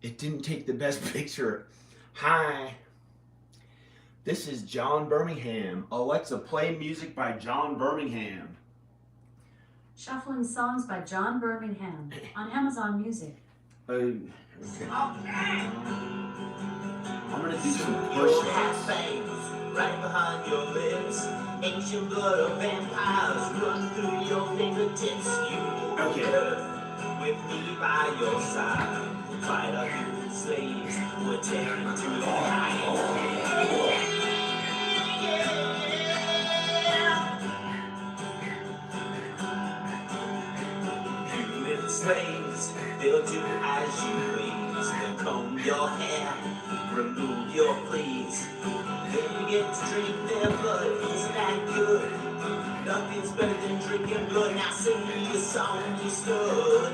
It didn't take the best picture. Hi, this is John Birmingham. Alexa, play music by John Birmingham. Shuffling songs by John Birmingham on Amazon Music. Okay. I'm gonna do some push-ups. Right behind your lips, ancient blood of vampires run through your fingertips. You with me by your side, fight our human slaves. We're tearing into the night. Human slaves, they'll do as you please. They'll comb your hair, remove your fleas. Then you get to drink their blood, isn't that good? Nothing's better than drinking blood. Now sing me a song you stood.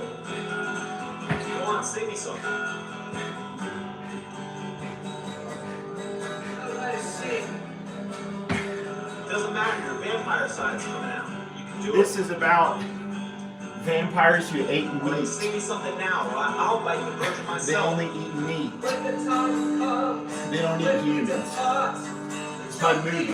Go on, sing me something. Let's sing. Doesn't matter, your vampire side's coming out. You can do This is about vampires who ate meat. Sing me something now, or I'll bite the virgin myself. They only eat meat. They don't eat humans. It's my movie.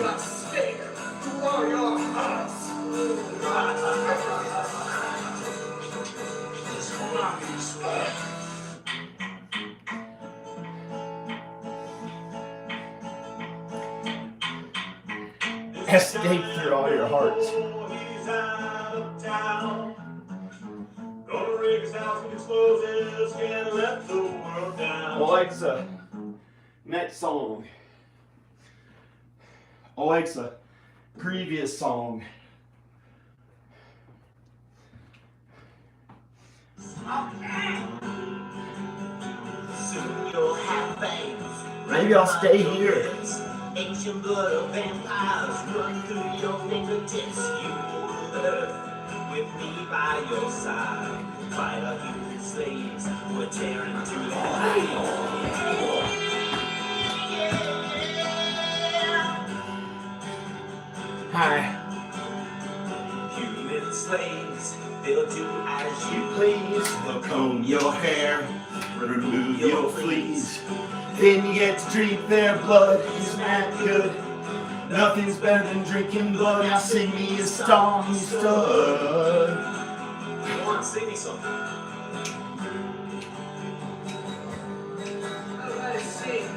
Escape through all your hearts. He's out of town. Gonna rig his house with explosives, can't let the world down. Alexa, next song. Alexa, previous song. Soon you'll have bangs. Maybe I'll stay here. Ancient blood of vampires run through your fingertips. You with me by your side, fight our human slaves. We're tearing to the light. Hi. Human slaves, they'll do as you Please, they'll comb your hair, remove your fleas. Then you get to drink their blood. Isn't that good? Nothing's better than drinking blood. Now sing me a song you stood. Go on, sing me something. Let's sing.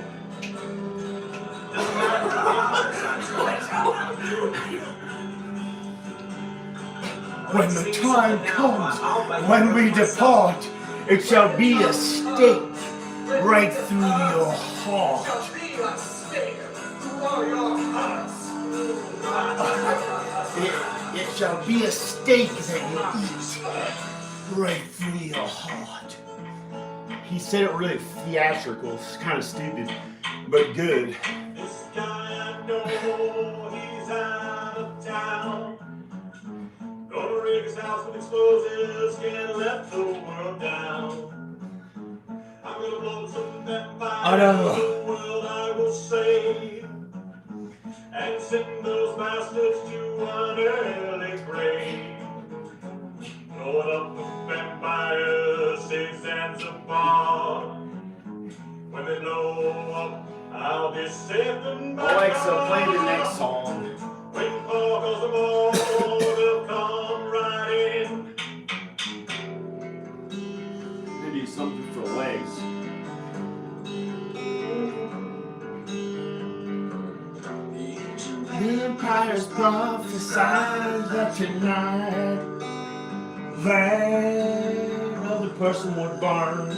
Doesn't matter if the vampire side's When the time comes, when we depart, it shall be a stake right through your heart. It shall be a steak that you eat right through your heart. He said it really theatrical. It's kind of stupid, but good. This guy I know, he's out of town. Gonna rig his house with explosives, can't let the world down. I'm gonna blow some vampires I know. the world I will save. And send those bastards to an early grave. Blowing up the vampires, saves Zanzibar. When they blow up, I'll be safe and Alexa, play the next song. When fall goes the ball, they'll come right in. Maybe something for legs. Vampires prophesied that tonight that other person would burn.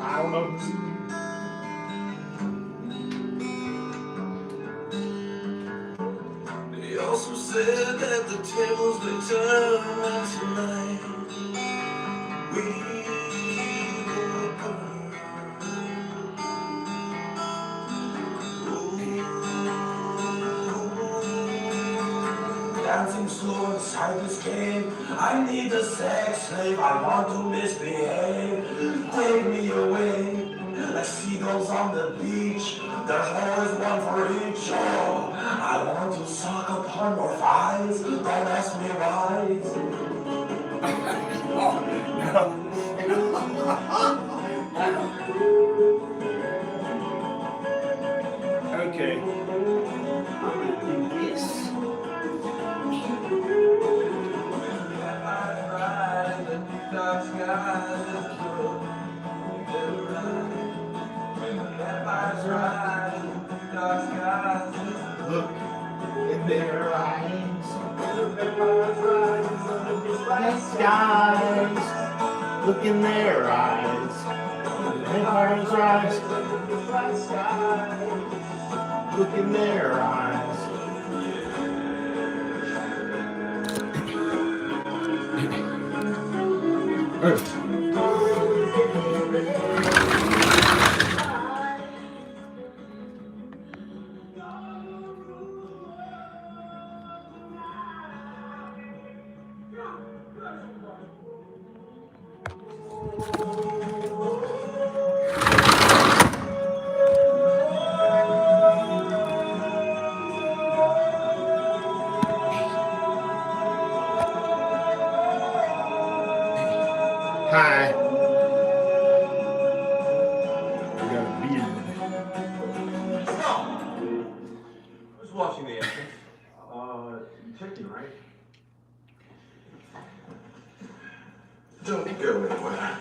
I don't know who. He also said that the tables they turn around tonight. We will burn. Dancing slow inside this cave. I need a sex slave. I want to misbehave. Take me away. Like seagulls on the beach. There's always one for each. Oh, I want to suck upon your thighs. Don't ask me why. No. Okay. I'm gonna do this. Look in their eyes. Yes, guys. Look in their eyes. Vampires' eyes. Look in their eyes. Hi. I got a beard. Who's watching the action? Chicken, right? Don't go anywhere.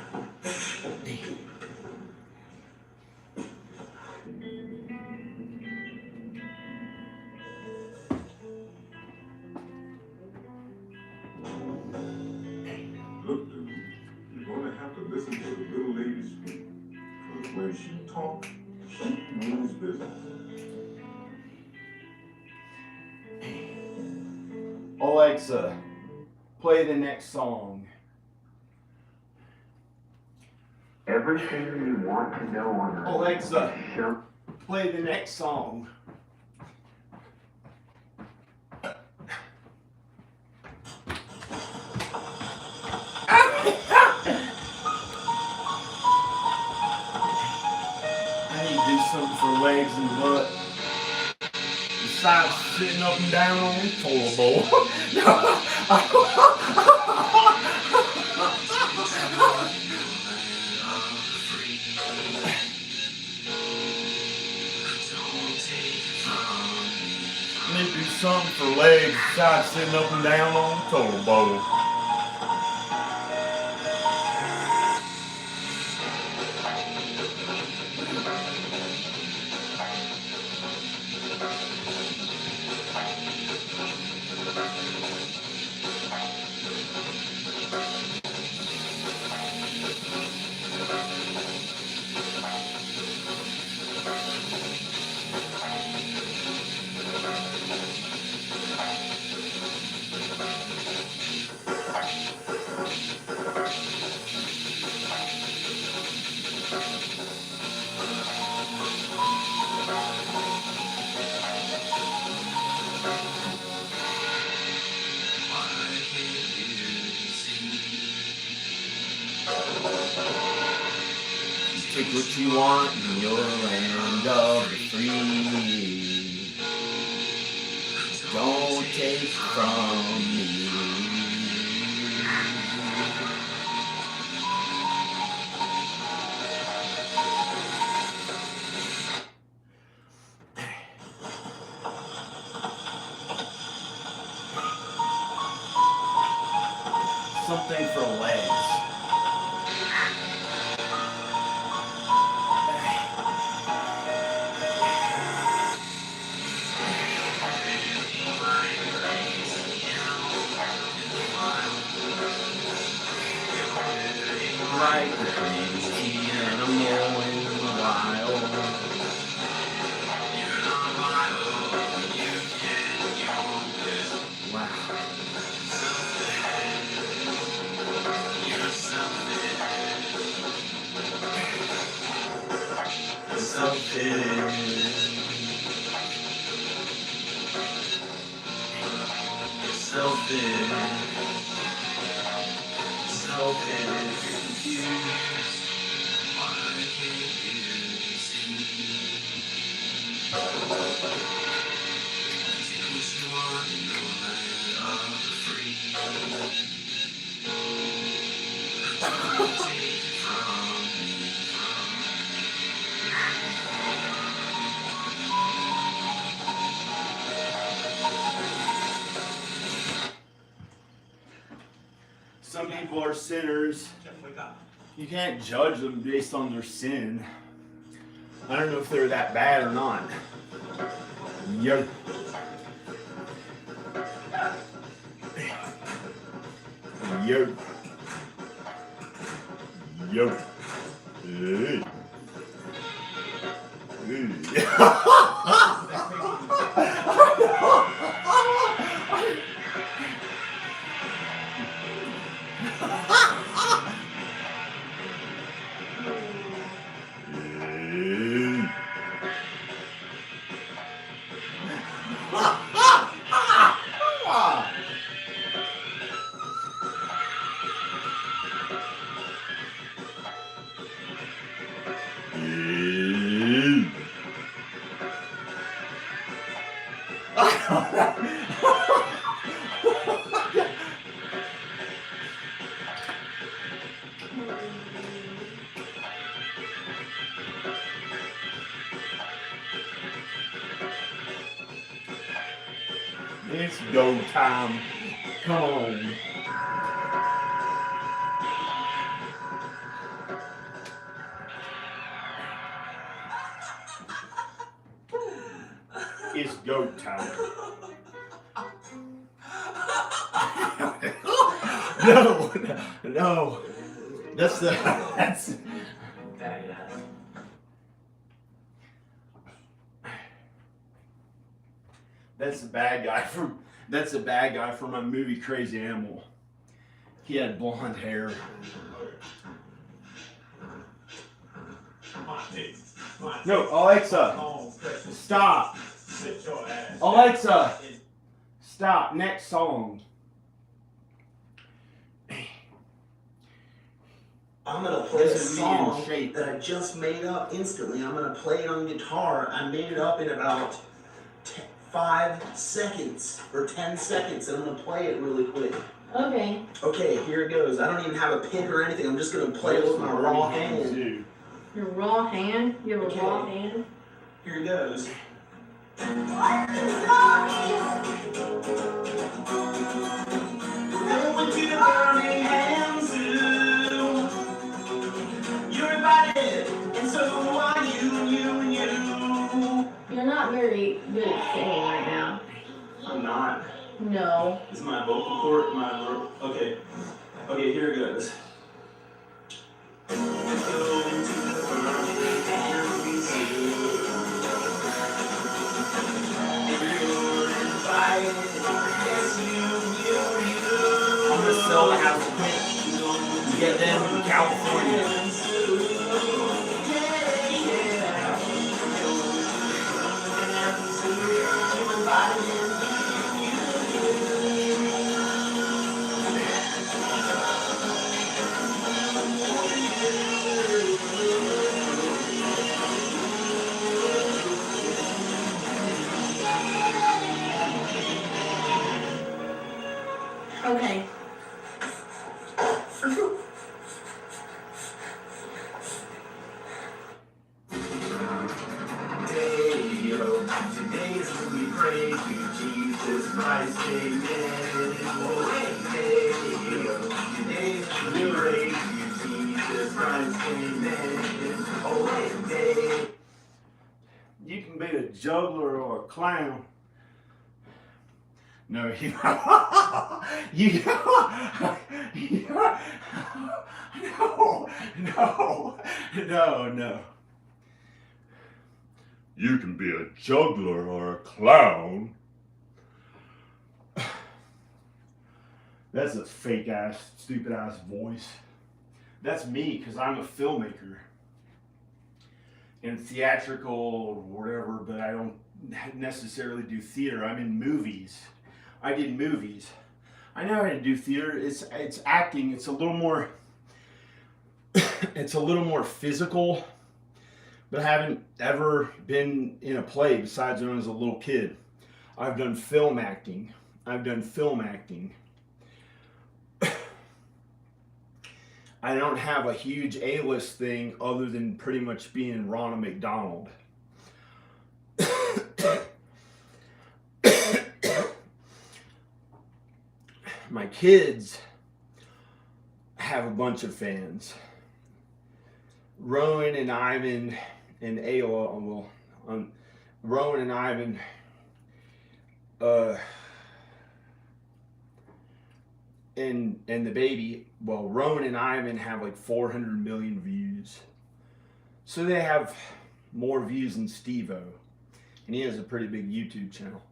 Look, dude, you're gonna have to listen to the little lady speak. Because when she talks, she means business. Alexa, play the next song. Everything you want to know on the Alexa, show. play the next song. I need to do something for legs and butt. Besides sitting up and down on the toilet bowl. I need to do something for legs besides sitting up and down on the toilet bowl. Take what you want in your land of the free. Don't take from me. Something for legs. Like the crazy animal in the wild. Wow. people are sinners. You can't judge them based on their sin. I don't know if they're that bad or not. Yo. Yo. Yo. Hey. It's go time. Come on. It's go time. No. That's the bad guy from my movie Crazy Animal. He had blonde hair. No, Alexa, stop. Alexa, stop. Next song. I'm gonna play a This is me in song shape. that I just made up instantly. I'm gonna play it on guitar. I made it up in about 5 seconds or 10 seconds, and I'm gonna play it really quick. Okay. Okay, here it goes. I don't even have a pick or anything. I'm just gonna play it with my raw hand. Your raw hand? You have a Okay. raw hand? Here it goes. Going to the Birmingham Zoo. You're invited, and so are you. You're not very good at singing right now. I'm not. No. This is my vocal cord. Okay. Okay, here it goes. Going to the Birmingham Zoo. You're invited, yes, you. I'm gonna sell the house quick. Get them in California. Okay. Today's we praise you, Jesus Christ, amen. Today's we praise you, Jesus Christ, amen. You can be a juggler or a clown. No, you no. You can be a juggler or a clown. That's a fake ass, stupid ass voice. That's me, because I'm a filmmaker. And theatrical or whatever, but I don't necessarily do theater. I'm in movies. I did movies. I know how to do theater. It's acting. It's a little more physical. But I haven't ever been in a play besides when I was a little kid. I've done film acting. I don't have a huge A-list thing other than pretty much being Ronald McDonald. My kids have a bunch of fans. Rowan and Ivan and Ayla, well, Rowan and Ivan, and the baby, well, Rowan and Ivan have like 400 million views. So they have more views than Steve-O. And he has a pretty big YouTube channel.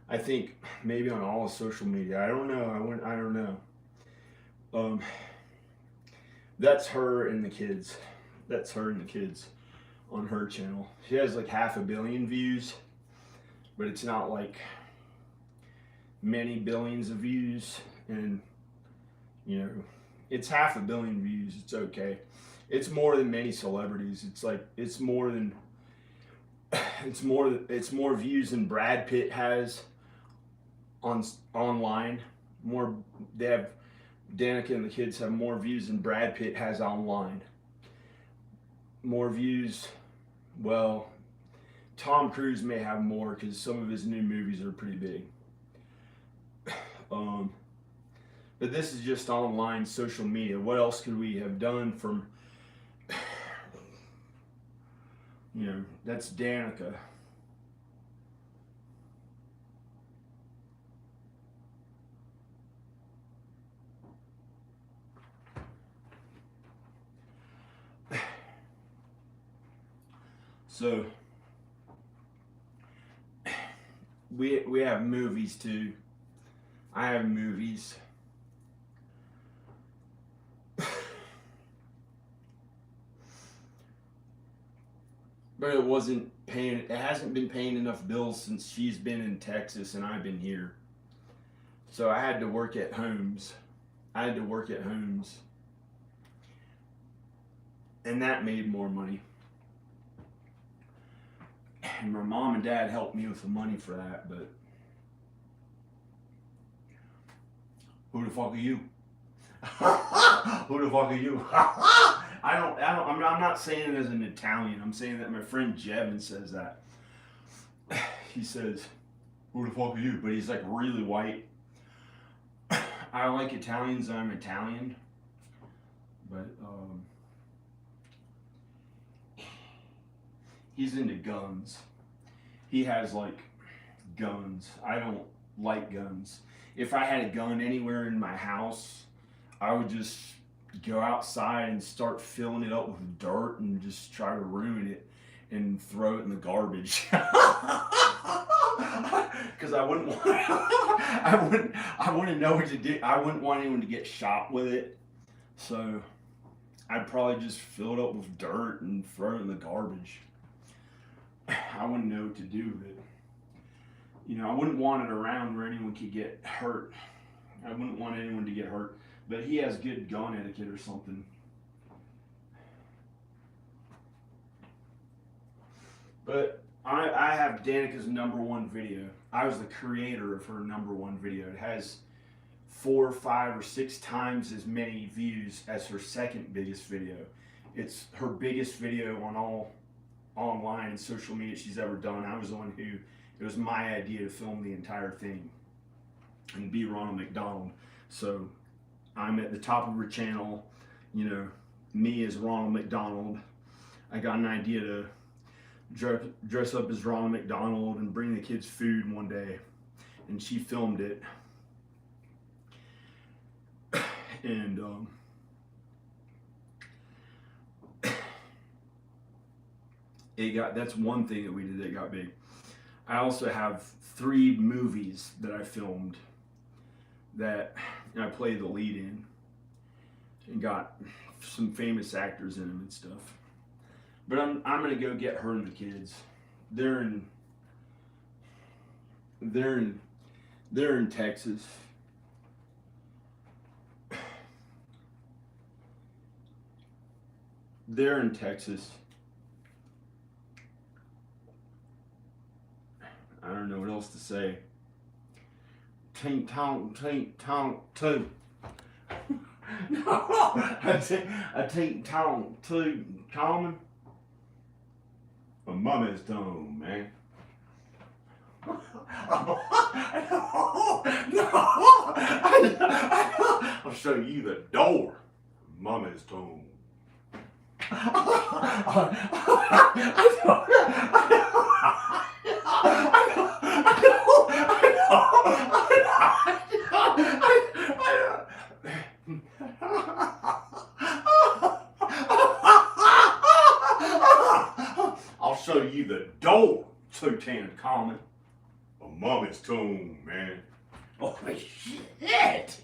I think maybe on all of social media. I don't know. I don't know. That's her and the kids. That's her and the kids on her channel. She has like 500 million views, but it's not like many billions of views. And you know, it's 500 million views. It's okay. It's more than many celebrities. It's like it's more views than Brad Pitt has online. Danica and the kids have more views than Brad Pitt has online. More views, well, Tom Cruise may have more because some of his new movies are pretty big. But this is just online social media. What else could we have done from, you know, that's Danica. So we have movies too. I have movies. But it hasn't been paying enough bills since she's been in Texas and I've been here. So I had to work at homes. And that made more money. And my mom and dad helped me with the money for that, but who the fuck are you? Who the fuck are you? I'm not saying it as an Italian. I'm saying that my friend Jevin says that. He says, who the fuck are you? But he's like really white. I like Italians. I'm Italian. But, he's into guns. He has like guns. I don't like guns. If I had a gun anywhere in my house, I would just go outside and start filling it up with dirt and just try to ruin it and throw it in the garbage. Because I wouldn't want I wouldn't know what to do. I wouldn't want anyone to get shot with it. So I'd probably just fill it up with dirt and throw it in the garbage. I wouldn't know what to do with it. You know, I wouldn't want it around where anyone could get hurt. I wouldn't want anyone to get hurt. But he has good gun etiquette or something. But I have Danica's #1 video. I was the creator of her #1 video. It has 4, 5, or 6 times as many views as her second biggest video. It's her biggest video on all online and social media she's ever done. I was the one who, it was my idea to film the entire thing and be Ronald McDonald. So I'm at the top of her channel, you know, me as Ronald McDonald. I got an idea to dress up as Ronald McDonald and bring the kids food one day, and she filmed it. And that's one thing that we did that got big. I also have 3 movies that I filmed that I played the lead in and got some famous actors in them and stuff. But I'm gonna go get her and the kids. They're in Texas. They're in Texas. I don't know what else to say. Tink tonk, too. No, I tink tonk, too. Common. My mommy's tongue, man. No. I'll show you the door. Mama's tomb. I'll show you the door, Lieutenant Common. A mummy's tomb, man. Oh shit!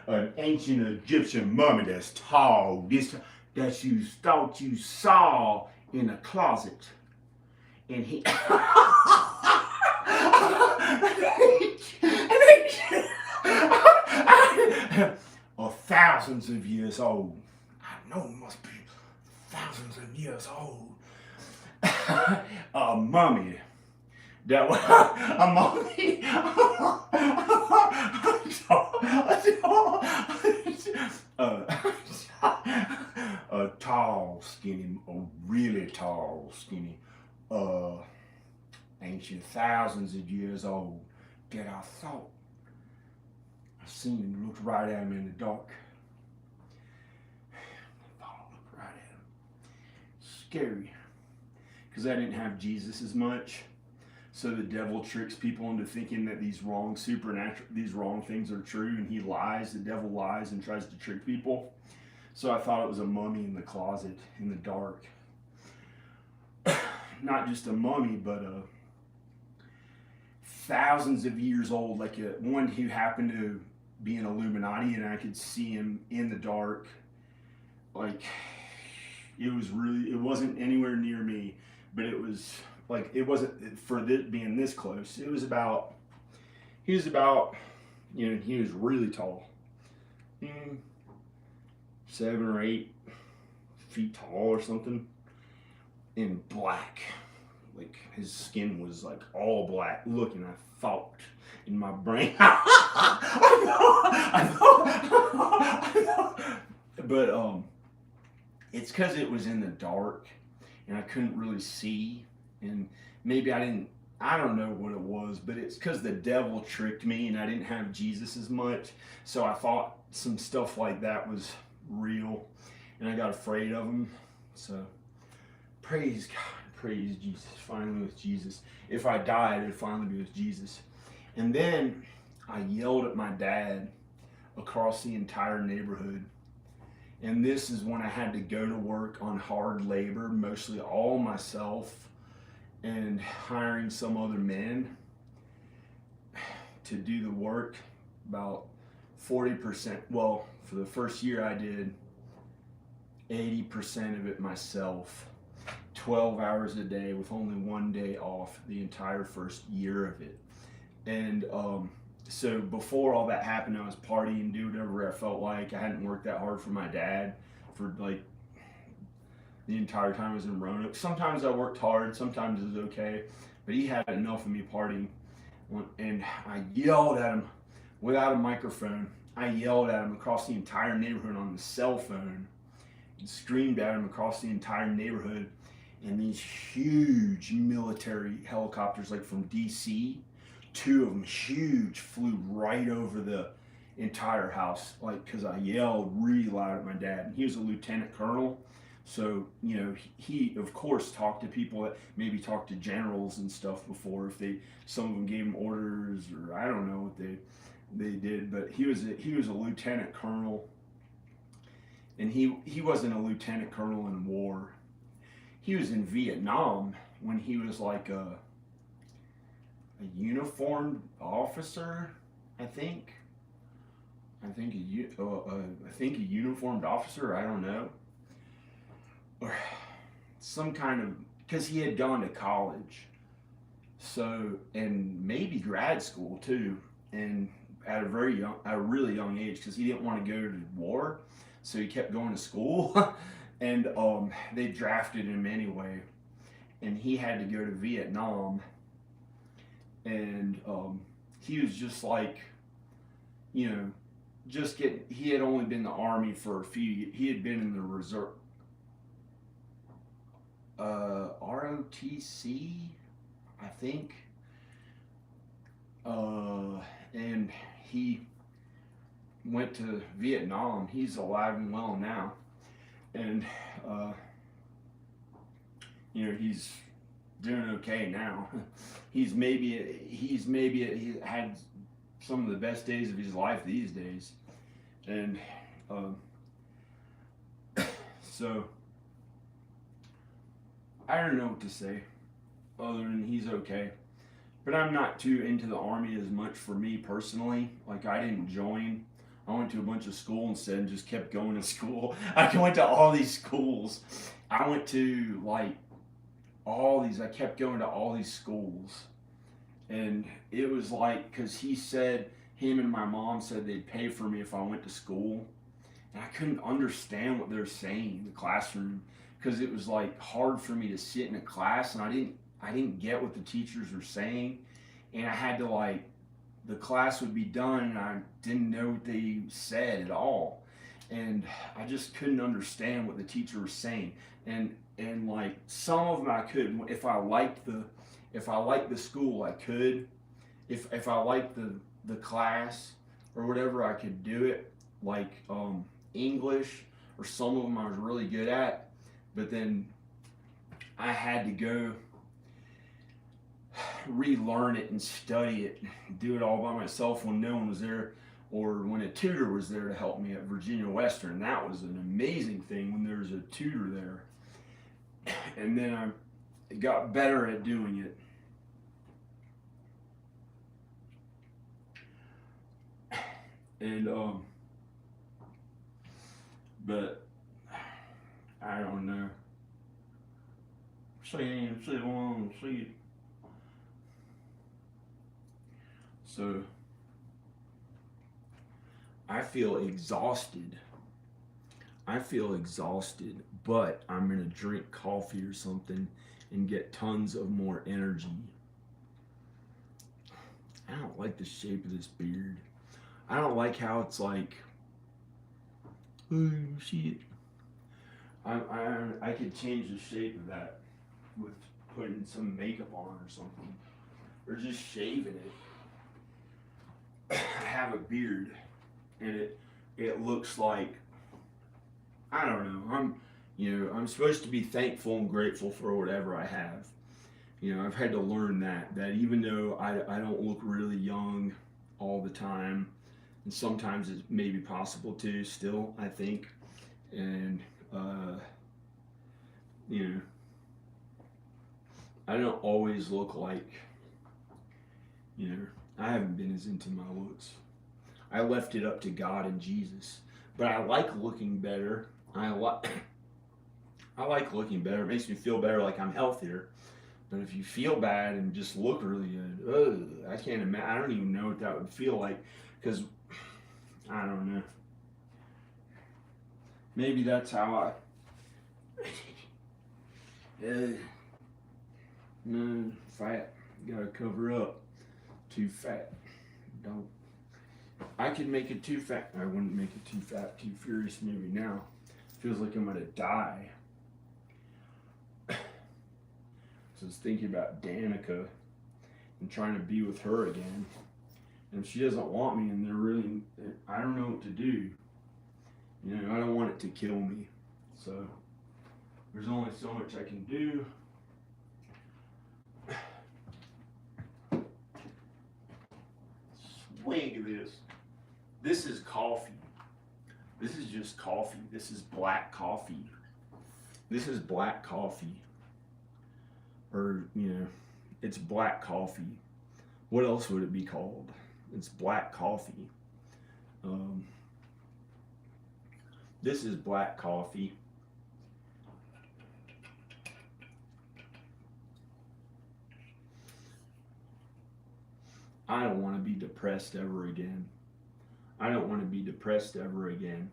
An ancient Egyptian mummy that's tall, that you thought you saw in a closet, and he. Thousands of years old. I know it must be thousands of years old. A mummy. That was a mummy. A tall, skinny, a really tall, skinny, ancient, thousands of years old. That I thought I seen him, looked right at him in the dark. I looked right at him. Scary. Because I didn't have Jesus as much. So the devil tricks people into thinking that these wrong things are true, and he lies. The devil lies and tries to trick people. So I thought it was a mummy in the closet in the dark. Not just a mummy, but thousands of years old, like one who happened to be an Illuminati, and I could see him in the dark. Like, it wasn't anywhere near me, but it was like, it wasn't for being this close. He was about, he was really tall. 7 or 8 feet tall or something. In black. Like, his skin was like all black. Looking, I thought in my brain. I know. But it's because it was in the dark and I couldn't really see, and maybe I don't know what it was, but it's because the devil tricked me and I didn't have Jesus as much, so I thought some stuff like that was real and I got afraid of him. So praise God, praise Jesus. Finally with Jesus. If I died, it'd finally be with Jesus. And then I yelled at my dad across the entire neighborhood. And this is when I had to go to work on hard labor, mostly all myself, and hiring some other men to do the work. About 40%, well, for the first year I did 80% of it myself, 12 hours a day with only 1 day off the entire first year of it. And so before all that happened, I was partying, do whatever I felt like. I hadn't worked that hard for my dad for like the entire time I was in Roanoke. Sometimes I worked hard, sometimes it was okay, but he had enough of me partying. And I yelled at him without a microphone. I yelled at him across the entire neighborhood on the cell phone and screamed at him across the entire neighborhood. And these huge military helicopters, like from DC, 2 of them huge, flew right over the entire house, like, because I yelled really loud at my dad. And he was a lieutenant colonel, so he of course talked to people that maybe talked to generals and stuff before, if some of them gave him orders, or I don't know what they did, but he was a lieutenant colonel. And he wasn't a lieutenant colonel in war. He was in Vietnam when he was like a uniformed officer, I think a uniformed officer, I don't know, or some kind of, because he had gone to college, so, and maybe grad school too, and at a really young age, because he didn't want to go to war, so he kept going to school. And they drafted him anyway, and he had to go to Vietnam. And he was just like, he had only been in the Army for a few years. He had been in the reserve, ROTC, I think. And he went to Vietnam. He's alive and well now, and he's doing okay now. He had some of the best days of his life these days, and so I don't know what to say other than he's okay. But I'm not too into the Army as much for me personally. Like, I didn't join. I went to a bunch of school instead and just kept going to school. I went to all these schools. I went to like I kept going to all these schools. And it was like, because him and my mom said they'd pay for me if I went to school. And I couldn't understand what they were saying in the classroom, because it was like hard for me to sit in a class, and I didn't get what the teachers were saying. And I had to the class would be done and I didn't know what they said at all. And I just couldn't understand what the teacher was saying. And like some of them I could, if I liked the school, I could. If I liked the class or whatever, I could do it. Like English, or some of them I was really good at. But then I had to go relearn it and study it, do it all by myself when no one was there, or when a tutor was there to help me at Virginia Western. That was an amazing thing when there was a tutor there. And then I got better at doing it. And but I don't know. See. So I feel exhausted. But I'm gonna drink coffee or something and get tons of more energy. I don't like the shape of this beard. I don't like how it's like, oh shit. I could change the shape of that with putting some makeup on or something, or just shaving it. I have a beard, and it looks like, I don't know. I'm supposed to be thankful and grateful for whatever I have. I've had to learn that even though I don't look really young all the time, and sometimes it may be possible to still, I think, and I don't always look like, I haven't been as into my looks. I left it up to God and Jesus, but I like looking better. I like looking better. It makes me feel better, like I'm healthier. But if you feel bad and just look really good, I can't imagine. I don't even know what that would feel like, because I don't know. Maybe that's how no, fat. Gotta cover up. Too fat. Don't. I could make it too fat. I wouldn't make it too fat, too furious maybe now. Feels like I'm gonna die. So I was thinking about Danica and trying to be with her again. And if she doesn't want me, and I don't know what to do. I don't want it to kill me. So there's only so much I can do. Swing of this. This is coffee. This is just coffee. This is black coffee. This is black coffee. Or, it's black coffee. What else would it be called? It's black coffee. This is black coffee. I don't want to be depressed ever again. I don't want to be depressed ever again.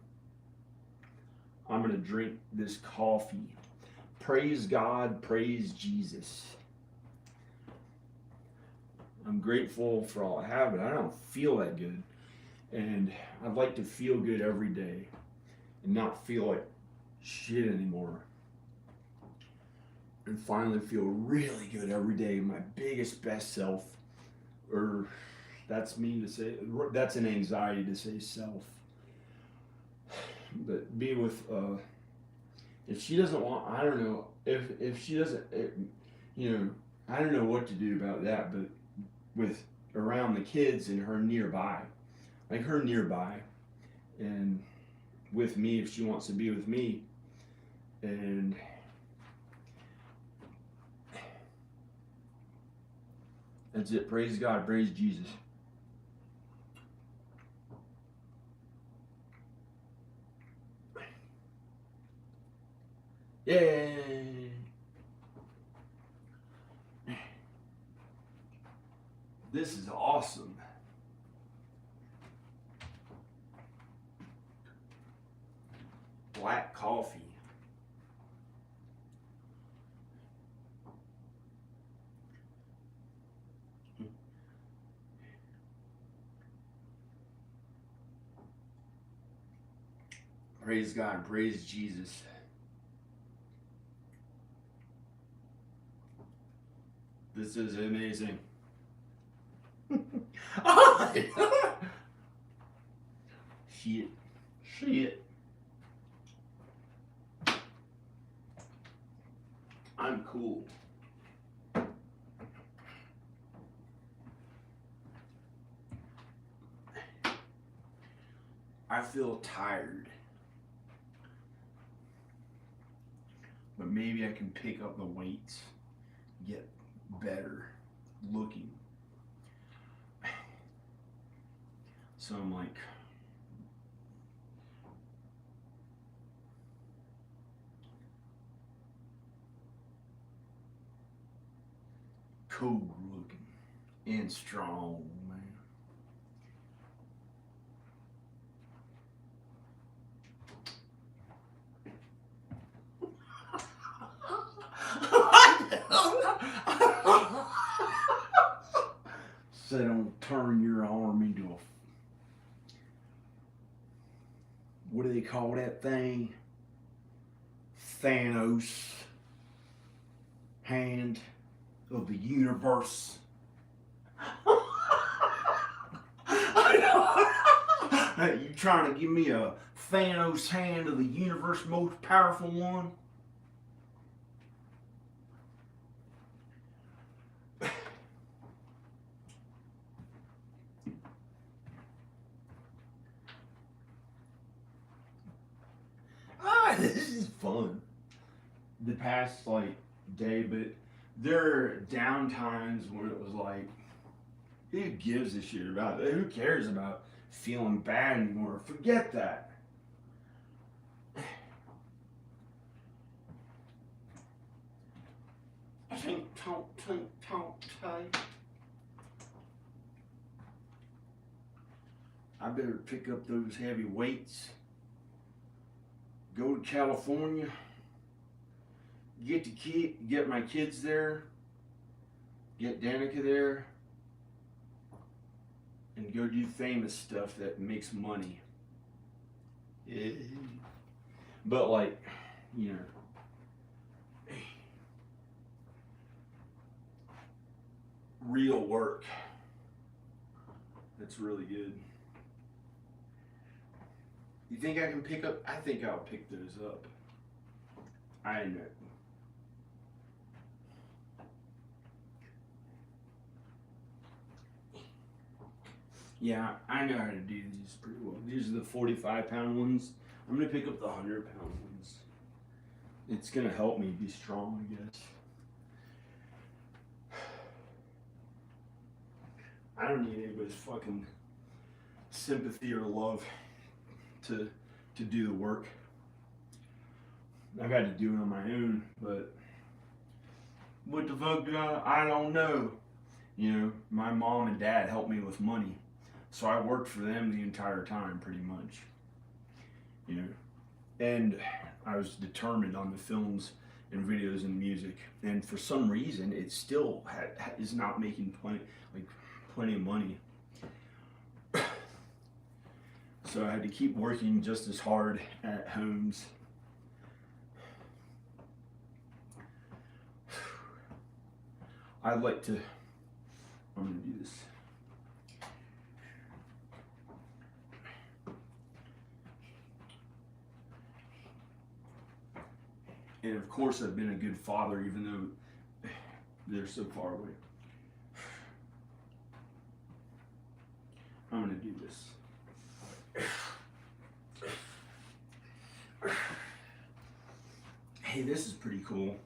I'm going to drink this coffee. Praise God, praise Jesus. I'm grateful for all I have, but I don't feel that good. And I'd like to feel good every day and not feel like shit anymore. And finally feel really good every day, my biggest, best self. Or that's mean to say, that's an anxiety to say self. but be with if she doesn't want, I don't know, if she doesn't, you know, I don't know what to do about that, but with around the kids and her nearby, like her nearby, and with me if she wants to be with me, and that's it. Praise God, praise Jesus. Yay! This is awesome. Black coffee. Praise God, praise Jesus. This is amazing. Shit. Shit. I'm cool. I feel tired. But maybe I can pick up the weights, get better looking. So I'm like, cool looking and strong, man. So don't turn your arm into a, what do they call that thing? Thanos hand of the universe. I know. You trying to give me a Thanos hand of the universe most powerful one? This is fun. The past like day, but there are down times when it was like, who gives a shit about that? Who cares about feeling bad anymore? Forget that. Tink, tonk, tink, tonk, tink. I better pick up those heavy weights. Go to California, get my kids there, get Danica there, and go do famous stuff that makes money. Yeah. But like, you know, real work. That's really good. You think I can pick up? I think I'll pick those up. I know. Yeah, I know how to do these pretty well. These are the 45-pound ones. I'm going to pick up the 100-pound ones. It's going to help me be strong, I guess. I don't need anybody's fucking sympathy or love to do the work. I've had to do it on my own, but what the fuck do I don't know. You know, my mom and dad helped me with money, so I worked for them the entire time pretty much. You know, and I was determined on the films and videos and music, and for some reason it still is not making plenty of money. So I had to keep working just as hard at homes. I'd like to, I'm gonna do this. course I've been a good father, even though they're so far away. I'm gonna do this. Hey, this is pretty cool.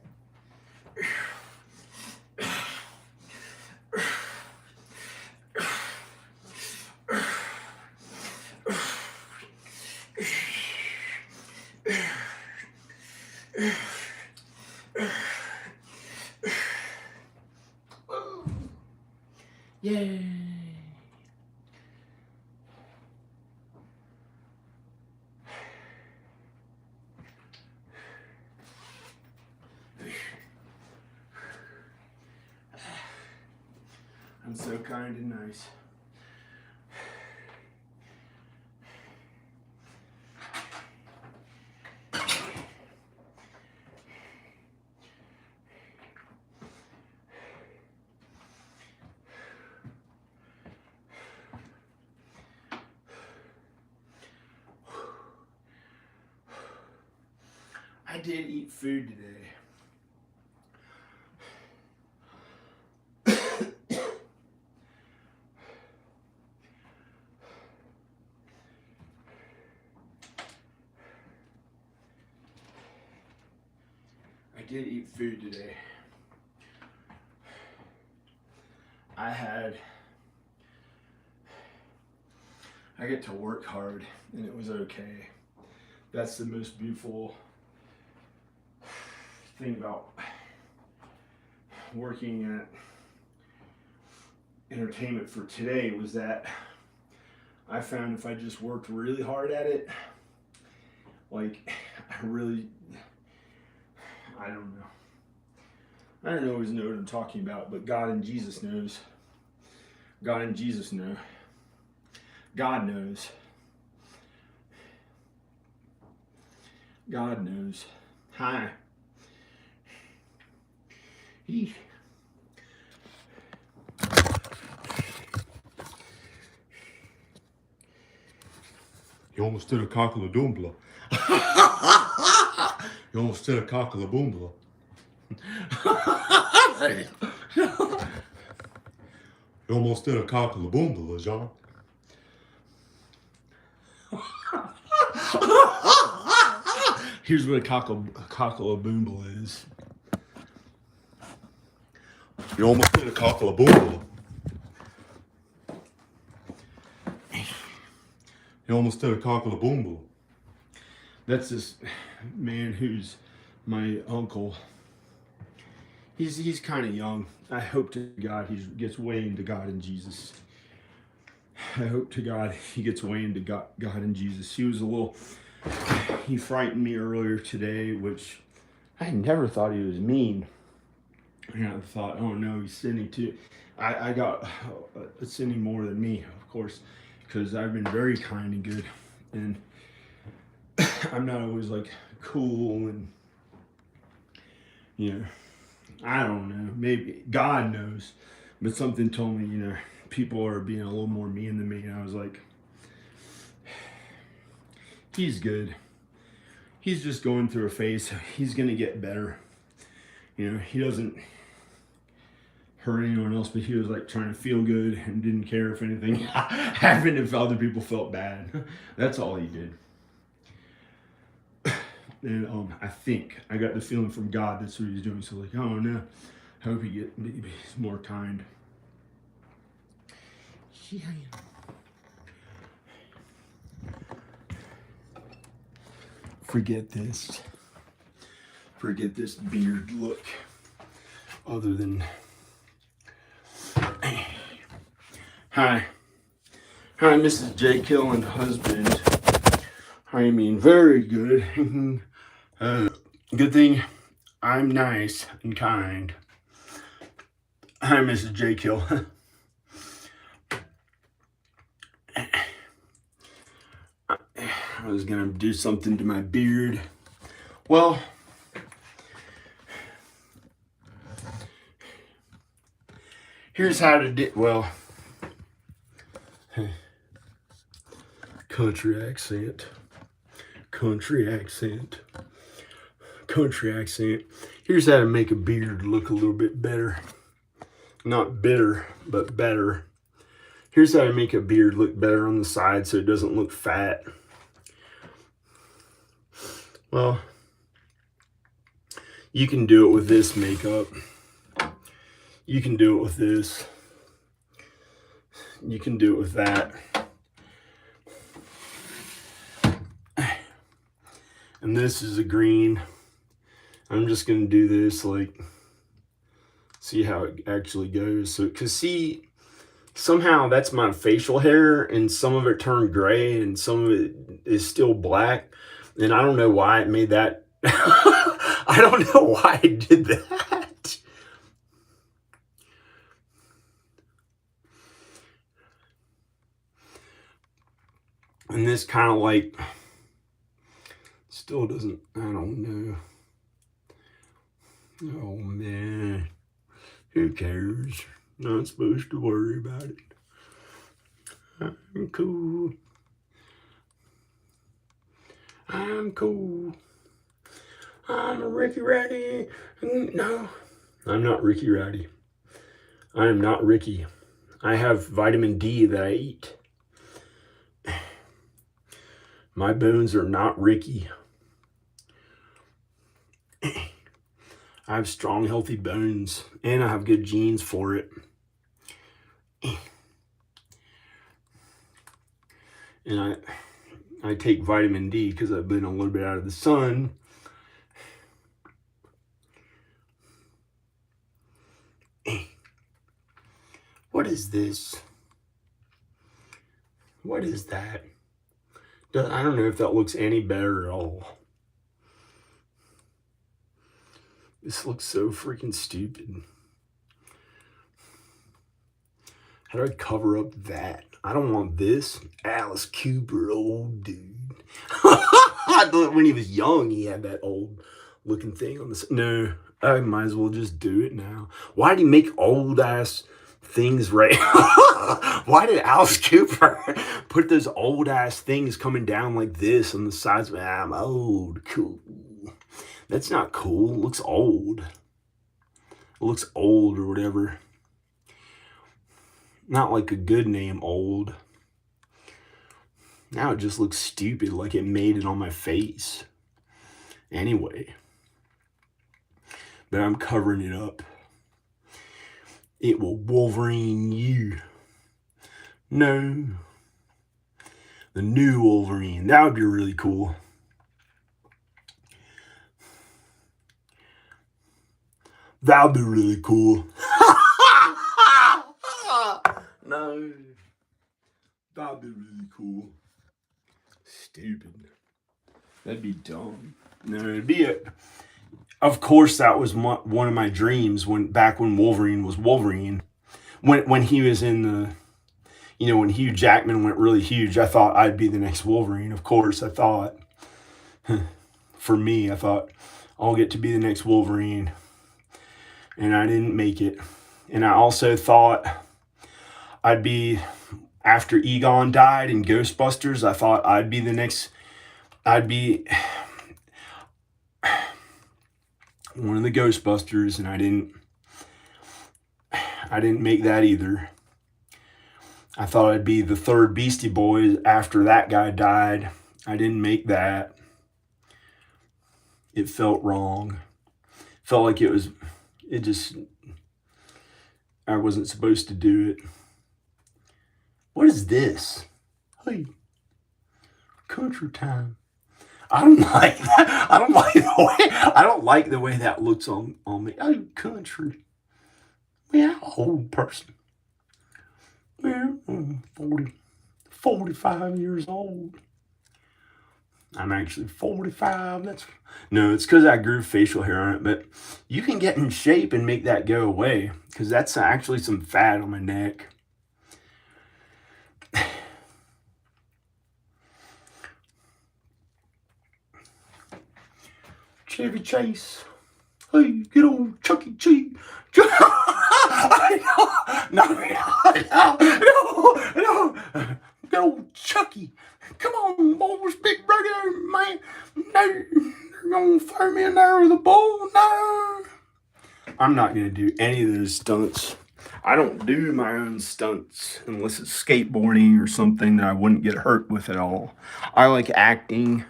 Yay! I'm so kind and nice. I did eat food today. I did eat food today. I get to work hard and it was okay. That's the most beautiful thing about working at entertainment for today was that I found if I just worked really hard at it, like I don't know. I don't always know what I'm talking about, but God and Jesus knows. God and Jesus know. God knows. God knows. Hi. You almost did a cockle-a-doombla. You almost did a cockle-a-boombla. You almost did a cockle-a-boombla, John. Here's what a cockle-a-boombla is. You almost did a cockle-a-boombla. You almost did a cockle-a-boombla. That's this man who's my uncle. He's kind of young. I hope to God he gets way into God and Jesus. I hope to God he gets way into God and Jesus. He frightened me earlier today, which I never thought he was mean. And I thought, oh no, he's sinning too. I got sinning more than me, of course, because I've been very kind and good. And I'm not always like cool and, you know, I don't know, maybe God knows, but something told me, you know, people are being a little more mean than me. And I was like, he's good. He's just going through a phase. He's going to get better. You know, he doesn't hurt anyone else, but he was like trying to feel good and didn't care if anything happened, if other people felt bad. That's all he did. And I think I got the feeling from God that's what he's doing. So like, oh no, I hope he's more kind. Yeah. Forget this beard look. Other than, hi, Mrs. J. Kill and husband. I mean, very good. Good thing I'm nice and kind. Hi, Mrs. J. Kill. I was gonna do something to my beard. Well, here's how to do. Well, country accent. country accent. Here's how to make a beard look a little bit better. Not bitter, but better. Here's how to make a beard look better on the side so it doesn't look fat. Well, you can do it with this makeup. You can do it with this. You can do it with that. And this is a green. I'm just going to do this, like, see how it actually goes. So, because see, somehow that's my facial hair, and some of it turned gray, and some of it is still black. And I don't know why it made that. I don't know why I did that. And this kind of like still doesn't, I don't know. Oh man, who cares? Not supposed to worry about it. I'm cool. I'm cool. I'm a Ricky Ratty. No, I'm not Ricky Ratty. I am not Ricky. I have vitamin D that I eat. My bones are not Ricky. I have strong, healthy bones, and I have good genes for it. And I take vitamin D because I've been a little bit out of the sun. What is this? What is that? I don't know if that looks any better at all. This looks so freaking stupid. How do I cover up that? I don't want this. Alice Cooper, old dude. When he was young, he had that old looking thing on the side. No, I might as well just do it now. Why did he make old ass things right? Why did Alice Cooper put those old ass things coming down like this on the sides? I'm old. Cool. That's not cool. It looks old. It looks old or whatever. Not like a good name, old. Now it just looks stupid, like it made it on my face. Anyway. But I'm covering it up. It will Wolverine you. No. The new Wolverine. That would be really cool. That would be really cool. No. That would be really cool. Stupid. That'd be dumb. No, it'd be a... Of course, that was one of my dreams back when Wolverine was Wolverine. When he was in the... You know, when Hugh Jackman went really huge, I thought I'd be the next Wolverine. Of course, I thought. For me, I thought, I'll get to be the next Wolverine. And I didn't make it. And I also thought I'd be... After Egon died in Ghostbusters, I thought I'd be the next... I'd be... one of the Ghostbusters, and I didn't make that either. I thought I'd be the third Beastie Boys after that guy died. I didn't make that. It felt wrong. Felt like I wasn't supposed to do it. What is this? Hey, country time. I don't like that. I don't like the way that looks on me. I'm country. Yeah, I'm an old person. Yeah, I'm 45 years old. I'm actually 45. No, it's because I grew facial hair on it, but you can get in shape and make that go away because that's actually some fat on my neck. Chevy Chase. Hey, get old Chuck E. Cheese. No. Get old Chucky. Come on, boys, big brother, man. No, you're gonna throw me in there with a I'm not going to do any of those stunts. I don't do my own stunts unless it's skateboarding or something that I wouldn't get hurt with at all. I like acting.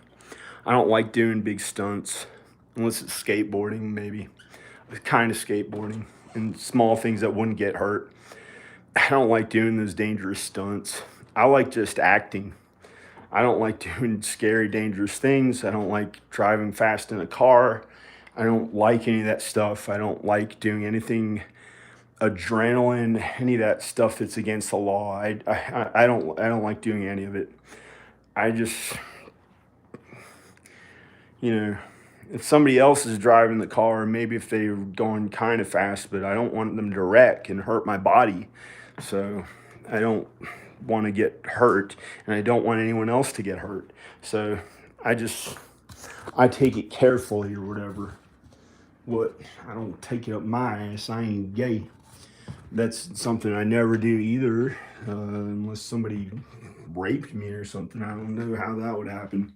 I don't like doing big stunts unless it's skateboarding, maybe. Kind of skateboarding and small things that wouldn't get hurt. I don't like doing those dangerous stunts. I like just acting. I don't like doing scary, dangerous things. I don't like driving fast in a car. I don't like any of that stuff. I don't like doing anything adrenaline, any of that stuff that's against the law. I don't like doing any of it. I just, you know, if somebody else is driving the car, maybe if they're going kind of fast, but I don't want them to wreck and hurt my body. So I don't want to get hurt, and I don't want anyone else to get hurt. So I take it carefully or whatever. I don't take it up my ass. I ain't gay. That's something I never do either, unless somebody raped me or something. I don't know how that would happen.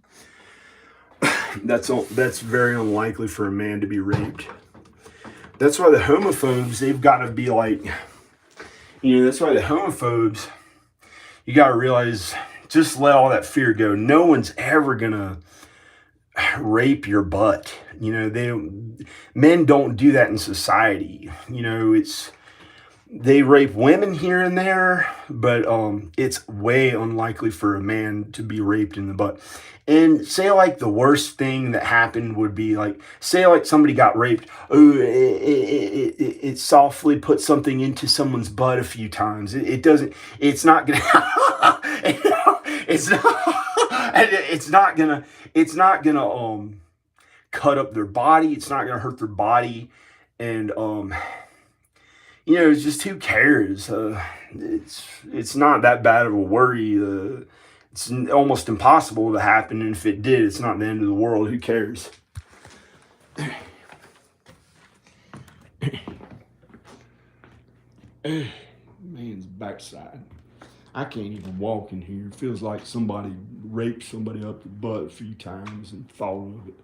That's very unlikely for a man to be raped. That's why the homophobes, they've got to be like, that's why the homophobes, you got to realize, just let all that fear go. No one's ever going to rape your butt. Men don't do that in society. They rape women here and there, but it's way unlikely for a man to be raped in the butt. And say like the worst thing that happened would be like, say like somebody got raped. Oh, it softly put something into someone's butt a few times. It's not gonna cut up their body. It's not gonna hurt their body. And it's just, who cares? It's not that bad of a worry. It's almost impossible to happen, and if it did, it's not the end of the world. Who cares? Man's backside. I can't even walk in here. It feels like somebody raped somebody up the butt a few times and thought of it,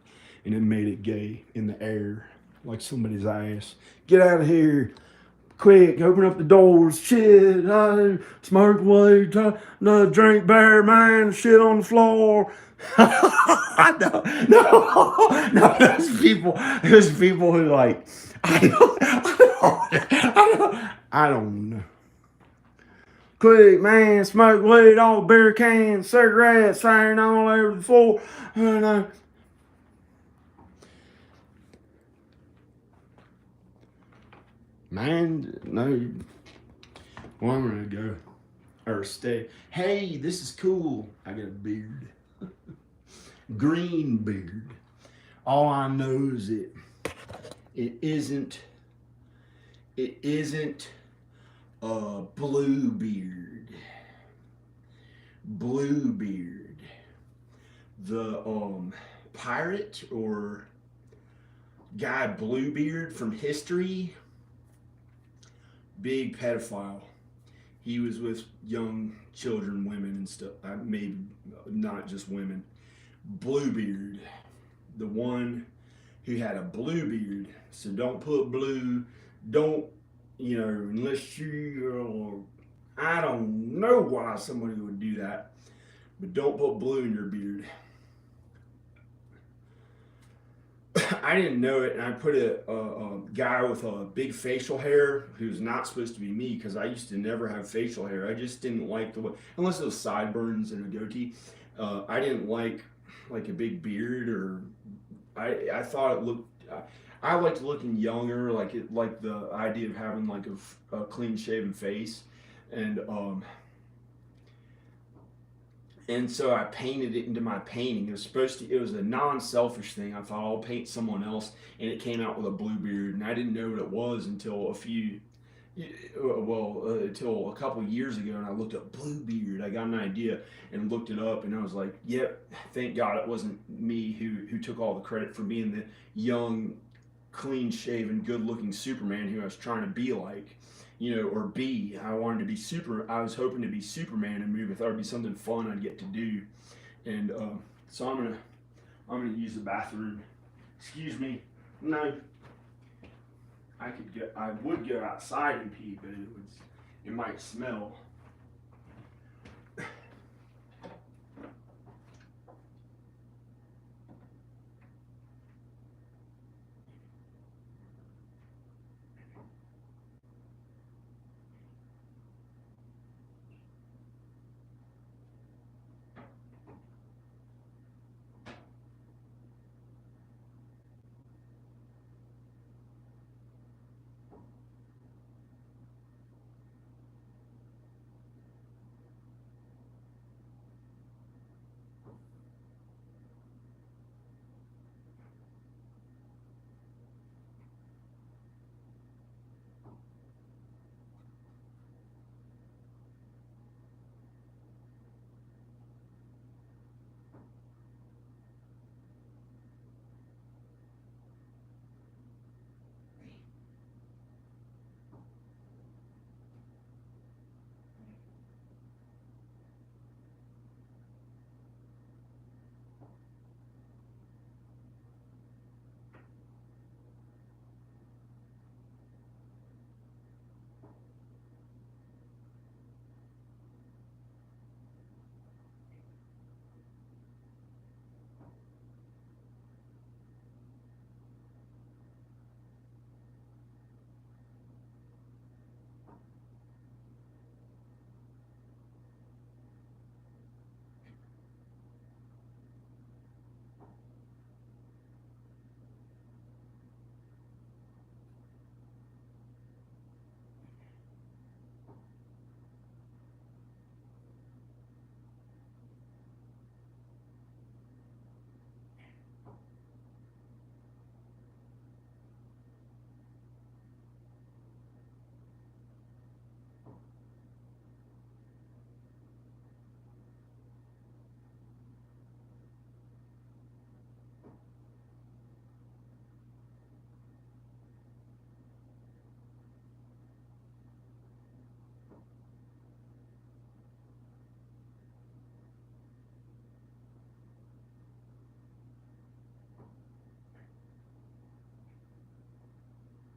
and it made it gay in the air, like somebody's ass. Get out of here. Quick, open up the doors, shit, smoke weed, drink beer, man, shit on the floor. No, there's people who like, I don't know. Quick, man, smoke weed, all beer cans, cigarettes, hanging all over the floor. Man, no. Well, I'm gonna go or stay. Hey, this is cool. I got a beard, green beard. All I know is it isn't a blue beard. Blue beard. The pirate or guy Bluebeard from history. Big pedophile. He was with young children, women, and stuff. Maybe not just women. Bluebeard, the one who had a blue beard. So don't put blue. Don't, unless you. I don't know why somebody would do that, but don't put blue in your beard. I didn't know it, and I put a guy with a big facial hair who's not supposed to be me, because I used to never have facial hair. I just didn't like the way, unless it was sideburns and a goatee. I didn't like a big beard, or I thought it looked. I liked looking younger, like the idea of having like a clean shaven face, and so I painted it into my painting. It was a non-selfish thing. I thought, I'll paint someone else, and it came out with a blue beard, and I didn't know what it was until until a couple years ago, and I looked up Bluebeard. I got an idea and looked it up, and I was like, yep, thank God it wasn't me who took all the credit for being the young, clean-shaven, good-looking Superman who I was trying to be like. Or be. I wanted to be I was hoping to be Superman and movie. I thought it'd be something fun I'd get to do. And so I'm gonna use the bathroom. Excuse me. No. I would go outside and pee, but it might smell.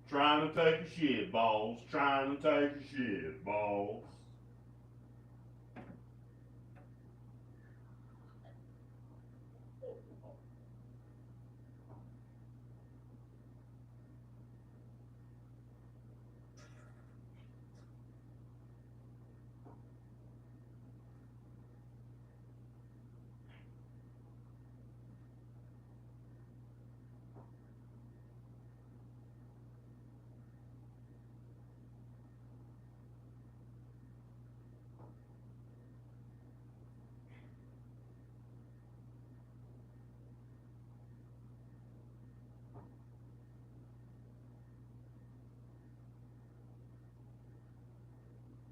Trying to take a shit, balls. Trying to take a shit, balls.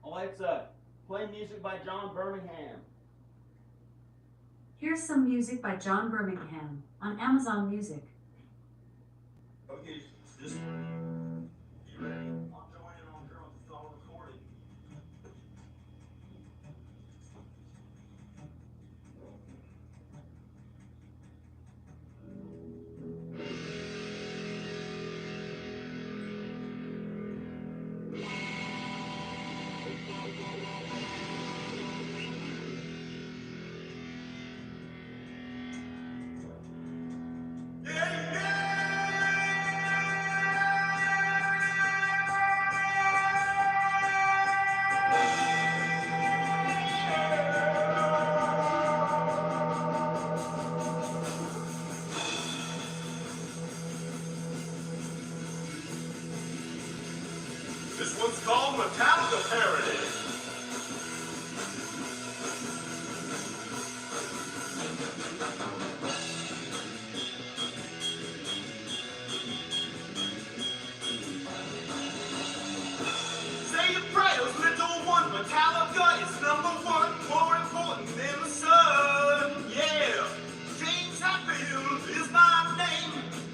Alexa, play music by John Birmingham. Here's some music by John Birmingham on Amazon Music. Okay, just you ready? I'll join in on girl to start recording. This one's called Metallica Parody. Say your prayers, little one. Metallica is number one, more important than the sun. Yeah, James Hetfield is my name.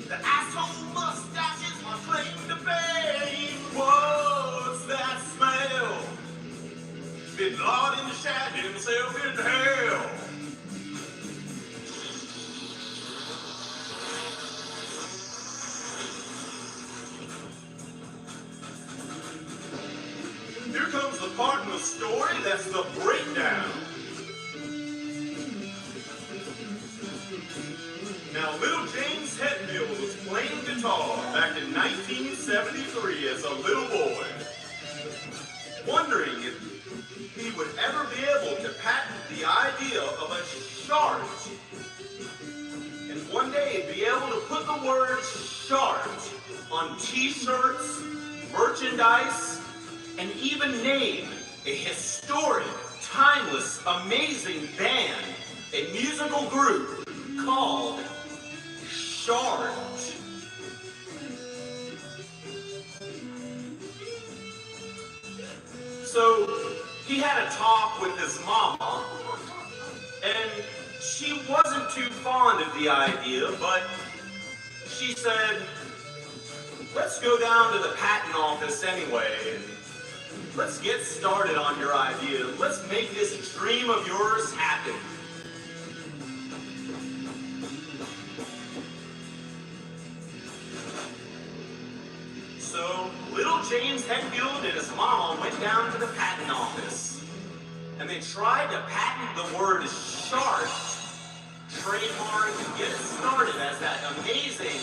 The asshole mustache is my claim to fame. What's that smell? Bin Laden shat himself in hell. part in the story, that's the breakdown. Now, little James Hetfield was playing guitar back in 1973 as a little boy, wondering if he would ever be able to patent the idea of a chart, and one day be able to put the word chart on t-shirts, merchandise, and even name a historic, timeless, amazing band, a musical group called Chart. So he had a talk with his mama, and she wasn't too fond of the idea, but she said, let's go down to the patent office anyway, and let's get started on your idea. Let's make this dream of yours happen. So little James Hetfield and his mama went down to the patent office, and they tried to patent the word chart, trademark, and get it started as that amazing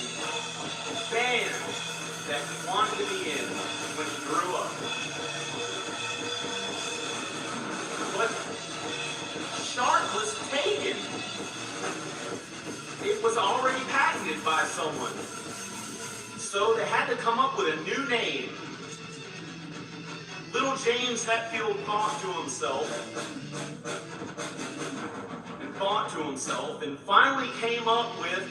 band that he wanted to be in when he grew up. But chart was taken. It was already patented by someone. So they had to come up with a new name. Little James Hetfield thought to himself and finally came up with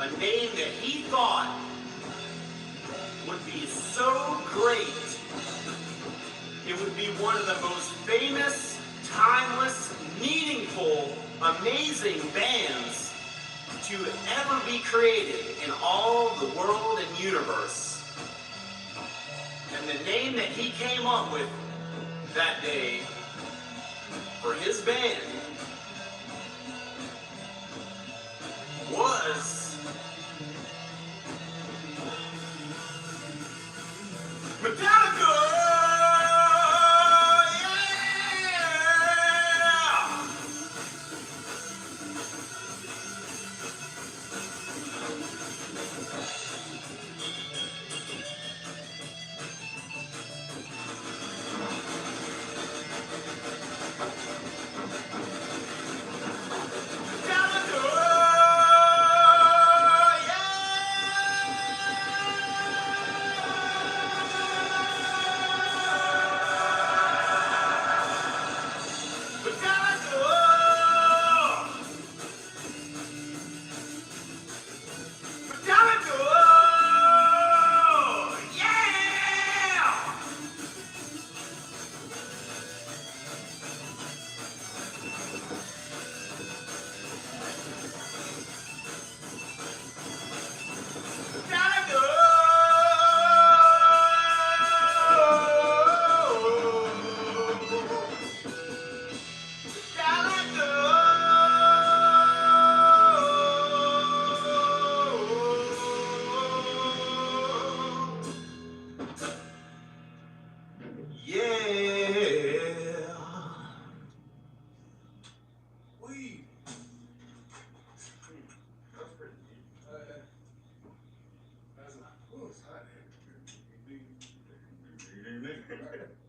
a name that he thought would be so great. It would be one of the most famous, timeless, meaningful, amazing bands to ever be created in all the world and universe. And the name that he came up with that day for his band was Metallica!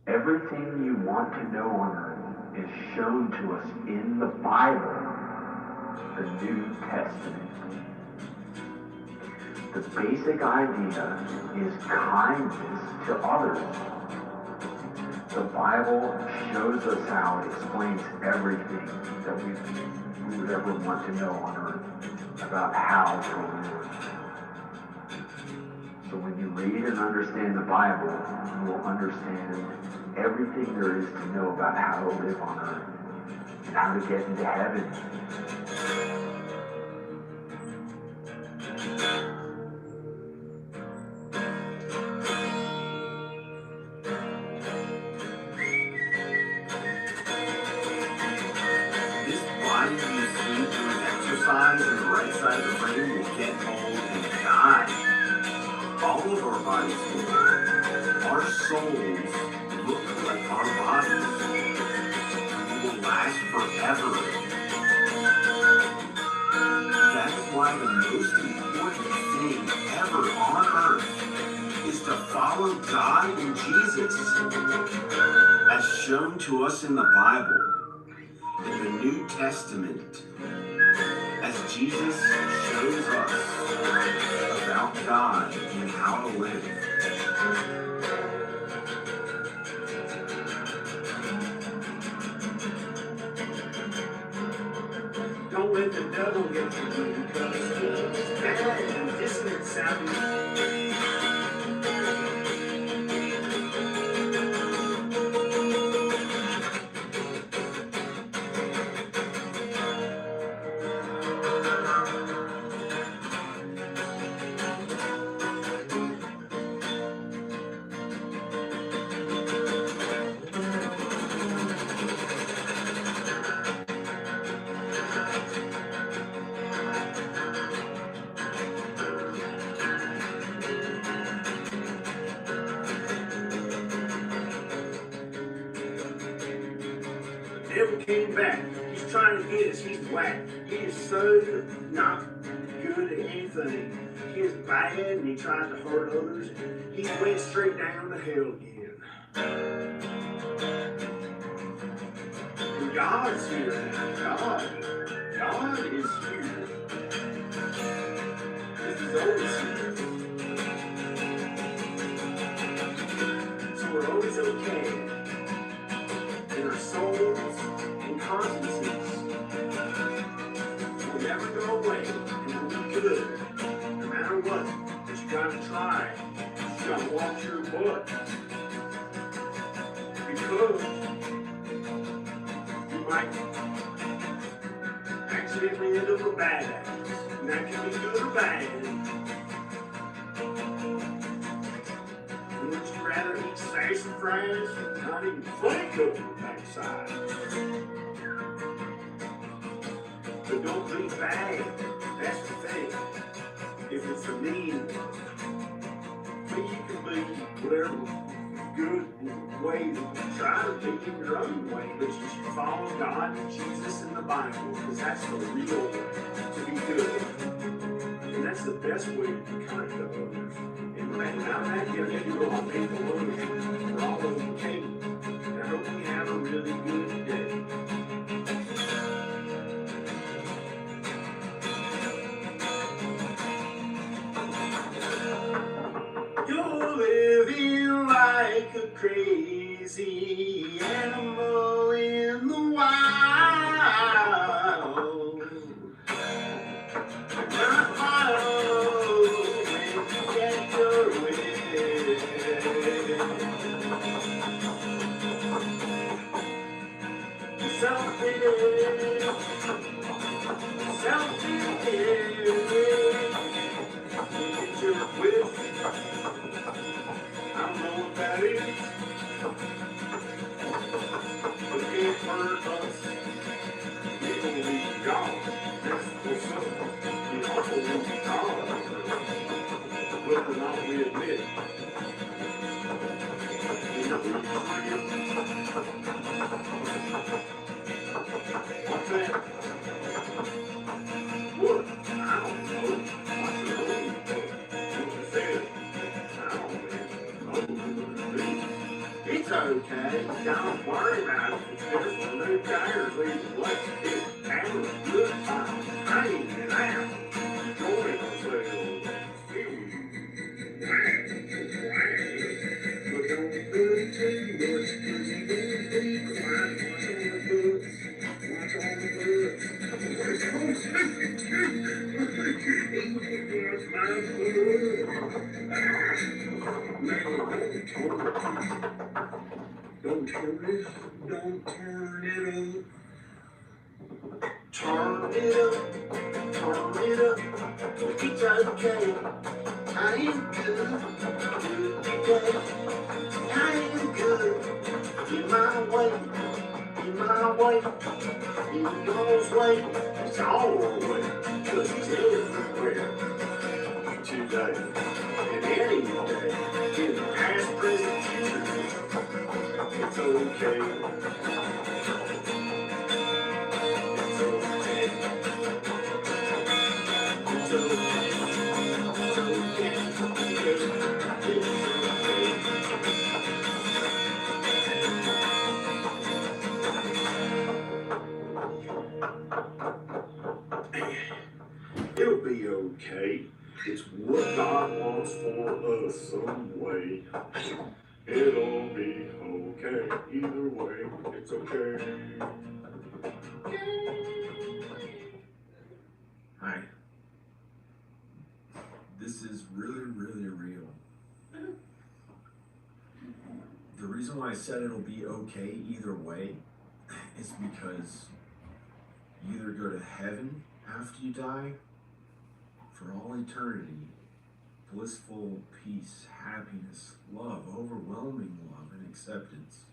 Everything you want to know on earth is shown to us in the Bible, the New Testament. The basic idea is kindness to others. The Bible shows us how it explains everything that we would ever want to know on earth about how to live. So when you read and understand the Bible, you will understand everything there is to know about how to live on earth and how to get into heaven. This body you see doing exercise in the right side of the brain will get old and die. All of our bodies will. Our souls look like our bodies. We will last forever. That is why the most important thing ever on earth is to follow God and Jesus, as shown to us in the Bible, in the New Testament, as Jesus shows us about God and how to live. Don't let the devil get you because he's bad and dissonant sounding. Devil came back. He's trying to get us. He's whack. He is so not good at anything. He is bad and he tries to hurt others. He went straight down to hell again. And God's here now. God is here. This is always here. So we're always okay. In our souls and consciences will never go away and will be good no matter what. But you gotta try. You gotta watch your butt. Because you might accidentally end up a bad ass. And that can be good or bad. Would you rather eat sassafras and not even flick over the backside? But don't be bad. That's the thing. If it's a mean, but you can be whatever good way that you try to be in your own way. But you should follow God and Jesus in the Bible because that's the real way to be good. And that's the best way to be kind to others. And I'm not giving you all people others for all of you came. And I hope you have a really good day. You're living like a crazy animal in the wild. Not wild when you get your way. I don't know what that is, but it hurt us. It will be gone. That's what's up. It also will be gone. Whether or not we admit it. You know, what's that? What? I don't know. What's the name? What you said? It's okay. Don't worry about it. It's just a new tires leaving left. It's having a good time. Hanging out. Enjoying ourselves. But don't do it too much, cause you won't be quiet. Watch all the books. Watch all the books. Watch my Don't turn it up. Turn it up. It's okay. I am good today. I am good. In my way. In God's way. It's all the way. Cause he's everywhere. Today. And any day. In the past, present, way. It'll be okay. Either way, it's okay. Hi. This is really, really real. The reason why I said it'll be okay either way is because you either go to heaven after you die for all eternity, blissful peace, happiness, love, overwhelming love and acceptance,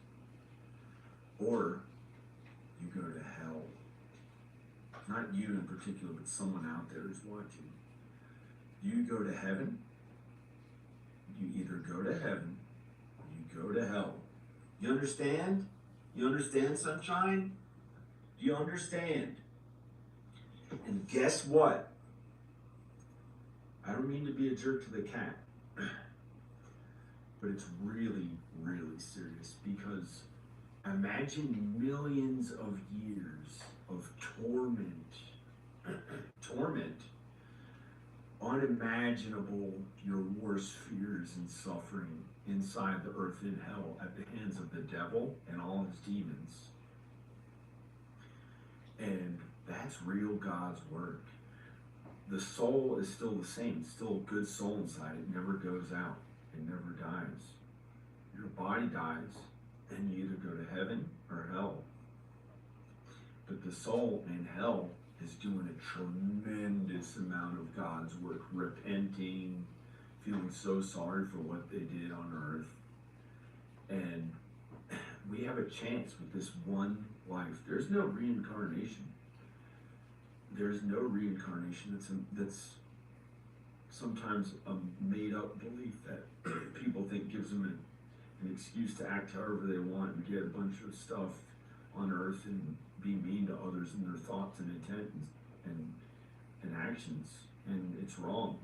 or you go to hell. Not you in particular, but someone out there is watching. You go to heaven, you either go to heaven, or you go to hell. You understand? You understand, sunshine? Do you understand? And guess what? I don't mean to be a jerk to the cat, but it's really, really serious, because imagine millions of years of torment, unimaginable, your worst fears and suffering inside the earth in hell at the hands of the devil and all his demons. And that's real God's work. The soul is still the same, still a good soul inside. It never goes out. It never dies. Your body dies, and you either go to heaven or hell. But the soul in hell is doing a tremendous amount of God's work, repenting, feeling so sorry for what they did on earth. And we have a chance with this one life. There's no reincarnation. There's no reincarnation. That's sometimes a made-up belief that people think gives them an excuse to act however they want and get a bunch of stuff on earth and be mean to others in their thoughts and intent and actions. And it's wrong.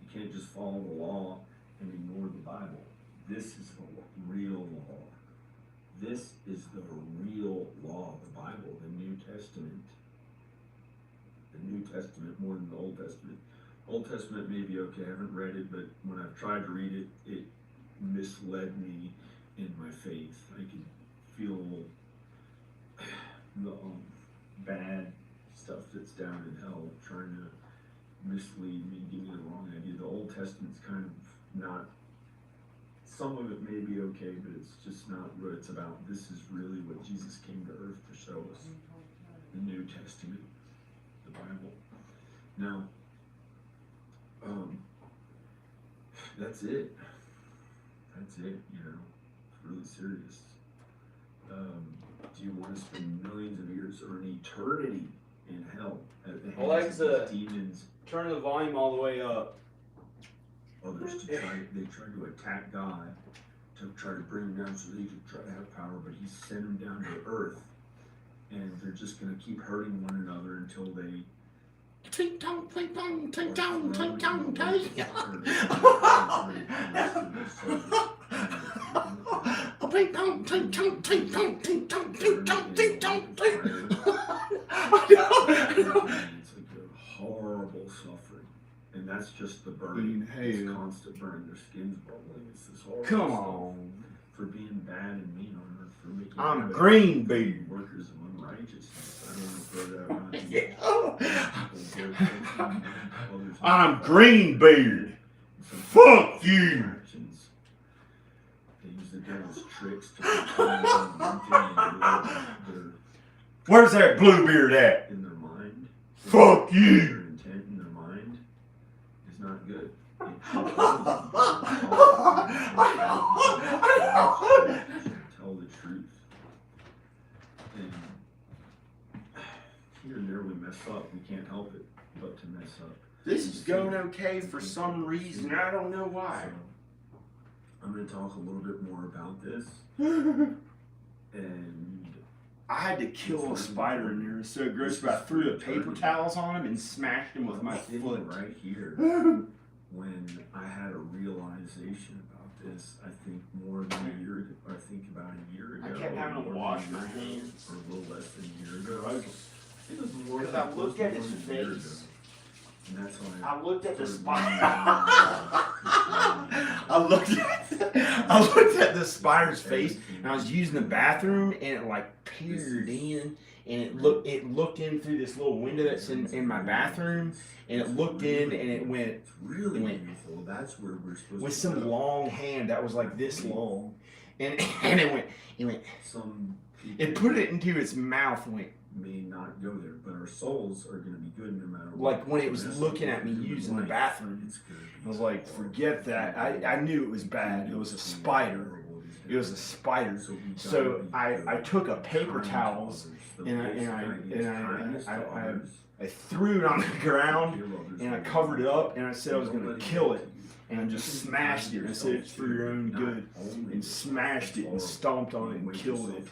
You can't just follow the law and ignore the Bible. This is the real law. This is the real law, the Bible, the New Testament. The New Testament more than the Old Testament. Old Testament may be okay, I haven't read it, but when I've tried to read it, it misled me in my faith. I could feel the bad stuff that's down in hell trying to mislead me, give me the wrong idea. The Old Testament's kind of not, some of it may be okay, but it's just not what it's about. This is really what Jesus came to earth to show us. The New Testament, the Bible. Now, that's it. That's it, you know. It's really serious. Do you want to spend millions of years or an eternity in hell at the hands of these demons? Turn the volume all the way up. Others they try to attack God, to try to bring him down so they could try to have power, but he sent them down to earth, and they're just going to keep hurting one another until they Ting tong, ting tong, ting tong, ting tong, ting. Ting tong, ting tong, ting tong, ting tong, ting tong, ting tong, ting. It's like a horrible suffering, and that's just the burning. It's constant burning. Their skin's bubbling. It's this horrible. Come stuff on. For being bad and mean on earth, for making I'm green beard. workers of unrighteousness. I don't want to throw that around. I'm green beard. Fuck you. Actions. They use the devil's tricks to pretend one thing and Where's that blue beard at? in their mind. Fuck Their you. intent in their mind is not good. Tell the truth. And here and there we mess up. We can't help it but to mess up. This is going okay for some reason. I don't know why. So, I'm going to talk a little bit more about this. And I had to kill a spider in there. It was so gross, but I threw the paper towels on him and smashed him with my sitting foot. right here when I had a realization about this. I think more than a year ago. I think about a year ago. I kept having to or wash more my than a year ago, hands. or a little less than a year ago. Gross. It was more Because than I looked at his close to 1 year face. ago. And that's why I looked at the spider. I I looked at the spider's face, and I was using the bathroom, and it like peered in, and it looked in through this little window that's in my bathroom, and it looked in, and it went really beautiful. That's where we're supposed with to some go. long hand that was like this long, and it went. Some It put it into its mouth, and went. may not go there, but our souls are going to be good no matter what. Like when it was looking at me using the bathroom, It's gonna be I was like, forget that. I knew it was bad. It was a spider. It was a spider. So I took a paper towels and I threw it on the ground and I covered it up and I said I was going to kill it. And I just smashed it. I said it's for your own good. And smashed it and stomped on it and killed it.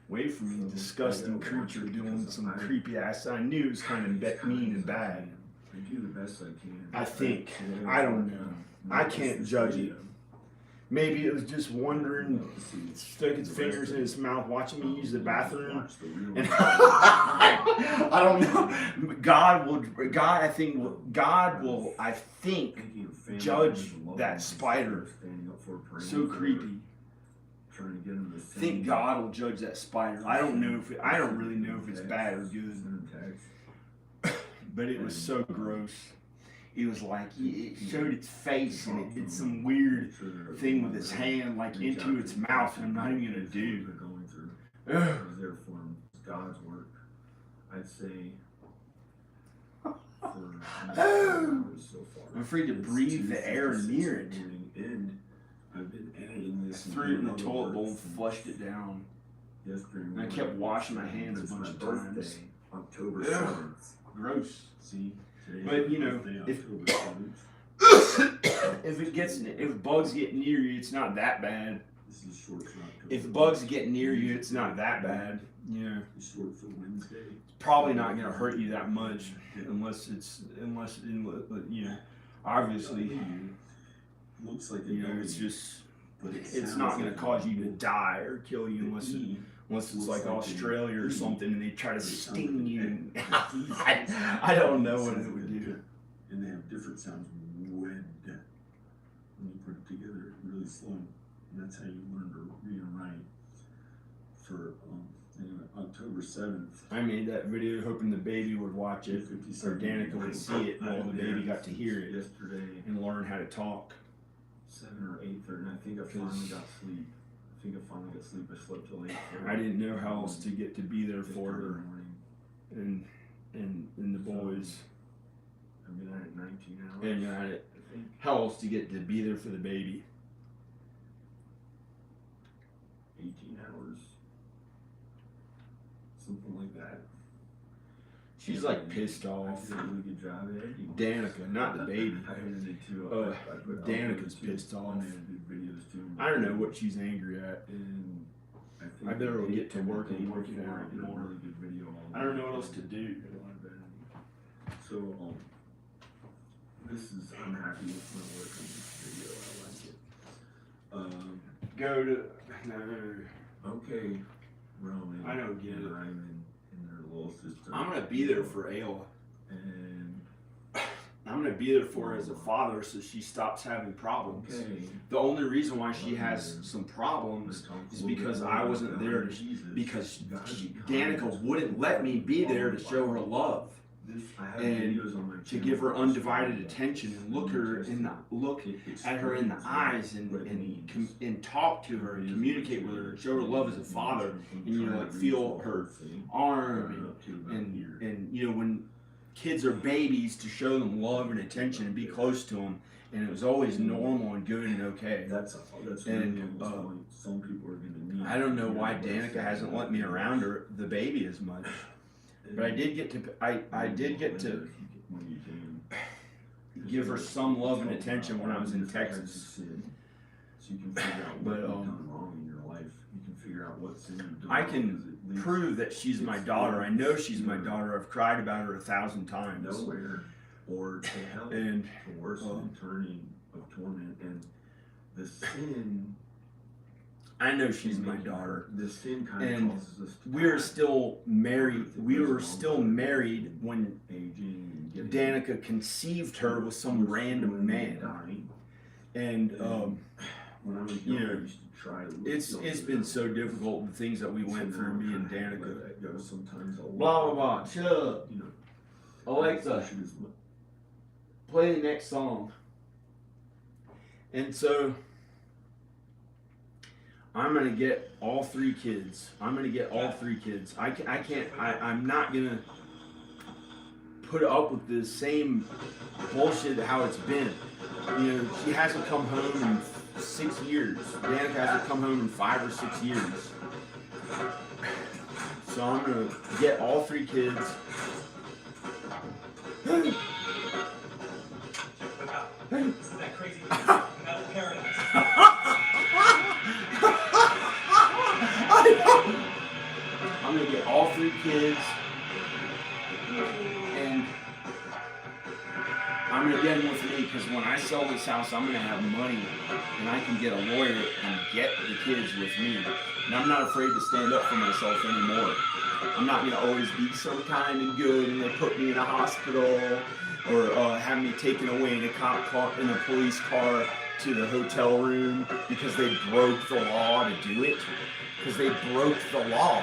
Wait for me, disgusting creature doing some creepy ass. I knew it was kind of mean and bad. I do the best I can. I think. I don't know. I can't judge it. Maybe it was just wondering, stuck its fingers in its mouth, watching me use the bathroom. And I don't know. God will, I think, judge that spider. So creepy. I think God will judge that spider. I don't really know if it's bad or good. But it was so gross. It was like, it showed its face and it did some weird thing with its hand, like into its mouth, and I'm not even gonna do. Therefore, God's work, I'd say, for so far. I'm afraid to breathe the air near it. And I've been editing I this. threw it in the toilet bowl and flushed it down. And I kept washing my hands a bunch of times. October 7th. Gross. See? But you know, if bugs get near you, it's not that bad. This is short for October. If bugs get near you, it's not that bad. Yeah. It's short for Wednesday. It's probably not gonna hurt you that much, unless you know, obviously, Looks like you know, it's just, but it's not gonna cause you to die or kill you unless it's like Australia or something and they try to sting you. I don't know what it would do. And they have different sounds. When you put it together really slow, and that's how you learn to read and write. For anyway, October 7th. I made that video hoping the baby would watch it, or Danica would see it while the baby got to hear it yesterday and learn how to talk. 7 or 8:30, and I think I finally got sleep. I slept till 8:30. I didn't know how else to get to be there for her and the boys. I've been at it 19 hours. And how else to get to be there for the baby. 18 hours. Something like that. She's like pissed off. I did a really good job at editing. Danica, not the baby. I edited too. Danica's pissed off. Videos too. I don't know what she's angry at. And I better get to work and work it out more. Really good video. I don't know what else to do. So this is, I'm happy with my work on this video. I like it. Go to Okay, Roman. I don't get it. Ryman and their little sister. I'm gonna be there for Ayla. And I'm gonna be there for her as a father, so she stops having problems. okay. The only reason why she has some problems is because I wasn't there because Danica wouldn't let me be there to show her love and to give her undivided attention and look at her in the eyes and talk to her and communicate with her and show her love as a father and like feel her arm and you know when kids are babies, to show them love and attention and be close to them, and it was always normal and good and okay. That's And some people are gonna need. I don't know why Danica hasn't let me around her the baby as much, but I did get to give her some love and attention when I was in Texas. So you can figure out what you've done wrong in your life. You can figure out what sin you've done. I can prove that she's my daughter. I know she's my daughter. I've cried about her 1,000 times. Nowhere or to hell, And to worse turning of torment, and the sin I know she's my daughter. The sin kind And of causes us to we were still married. We were still married when aging and getting Danica conceived her with some random man. dying. And When I was you young, know, I used to try to it's been so difficult, the things that we went through, me and Danica. Sometimes I'll Blah blah blah. Shut up. you know, Alexa, play the next song. And so I'm gonna get all 3 kids. I'm not gonna put up with this same bullshit how it's been. You know, she hasn't come home in 6 years. Danica hasn't come home in 5 or 6 years. So I'm gonna get all 3 kids. Isn't that crazy? Metal paradise. I'm gonna get all 3 kids, and I'm gonna get them with me because when I sell this house, I'm gonna have money, and I can get a lawyer and get the kids with me. And I'm not afraid to stand up for myself anymore. I'm not gonna always be so kind and good, and they put me in a hospital or have me taken away in a cop car, in a police car to the hotel room because they broke the law to do it. Because they broke the law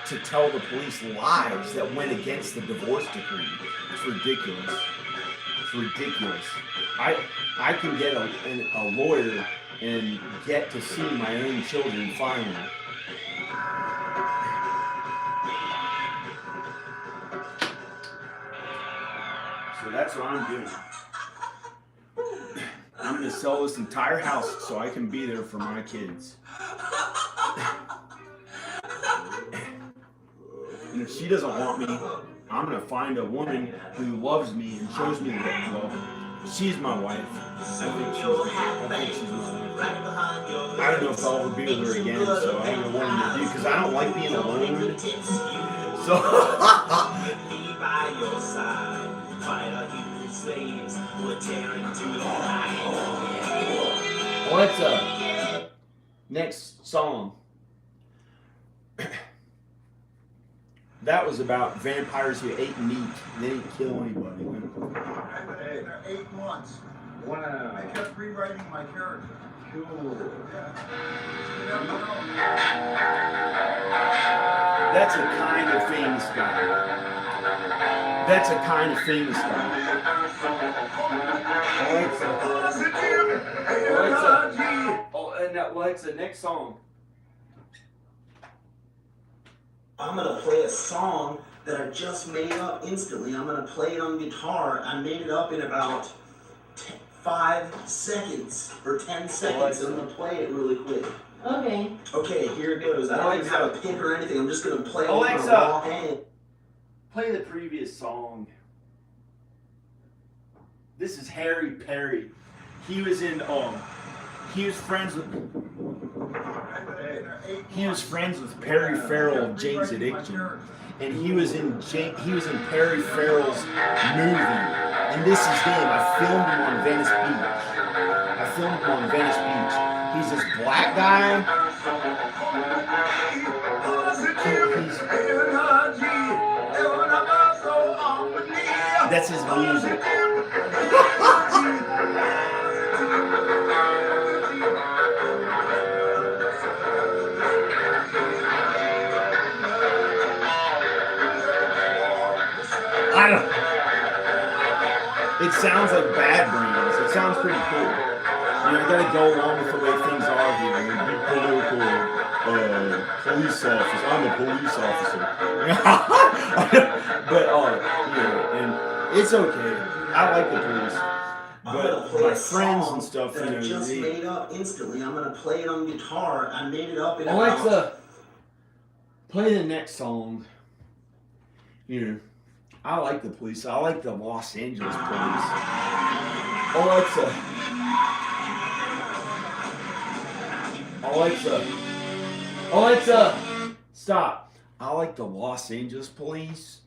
to tell the police lies that went against the divorce decree. It's ridiculous. It's ridiculous. I can get a lawyer and get to see my own children finally. So that's what I'm doing. I'm going to sell this entire house so I can be there for my kids. And if she doesn't want me, I'm going to find a woman who loves me and shows me that love. She's my wife. I think she's my wife. I don't know if I'll ever be with her again, so I don't know what I'm going to do because I don't like being alone. So what's up? Next song. That was about vampires who ate meat. They didn't kill anybody. Hey, 8 months. wow. I kept rewriting my character. Cool. That's a kind of famous guy. That's a kind of famous guy. Alexa. Oh, and that Alexa, next song. I'm gonna play a song that I just made up instantly. I'm gonna play it on guitar. I made it up in about 5 seconds or 10 seconds. I'm gonna play it really quick. Okay. Okay, here it goes. I don't even have a pick or anything. I'm just gonna play it with Alexa. my raw hand. Play the previous song. This is Harry Perry. He was in he was friends with Perry Farrell of Jane's Addiction. And he was in Perry Farrell's movie. And this is him. I filmed him on Venice Beach. He's this black guy. That's his music. I don't. It sounds like Bad Brains. It sounds pretty cool. You know, you gotta go along with the way things are here. Be political, police officer. I'm a police officer. But, you know, and it's okay. I like the police. But my friends and stuff, you know, I just made up instantly. I'm gonna play it on guitar. I made it up in Alexa, play the next song. You know, I like the police. I like the Los Angeles police. Alexa, stop. I like the Los Angeles police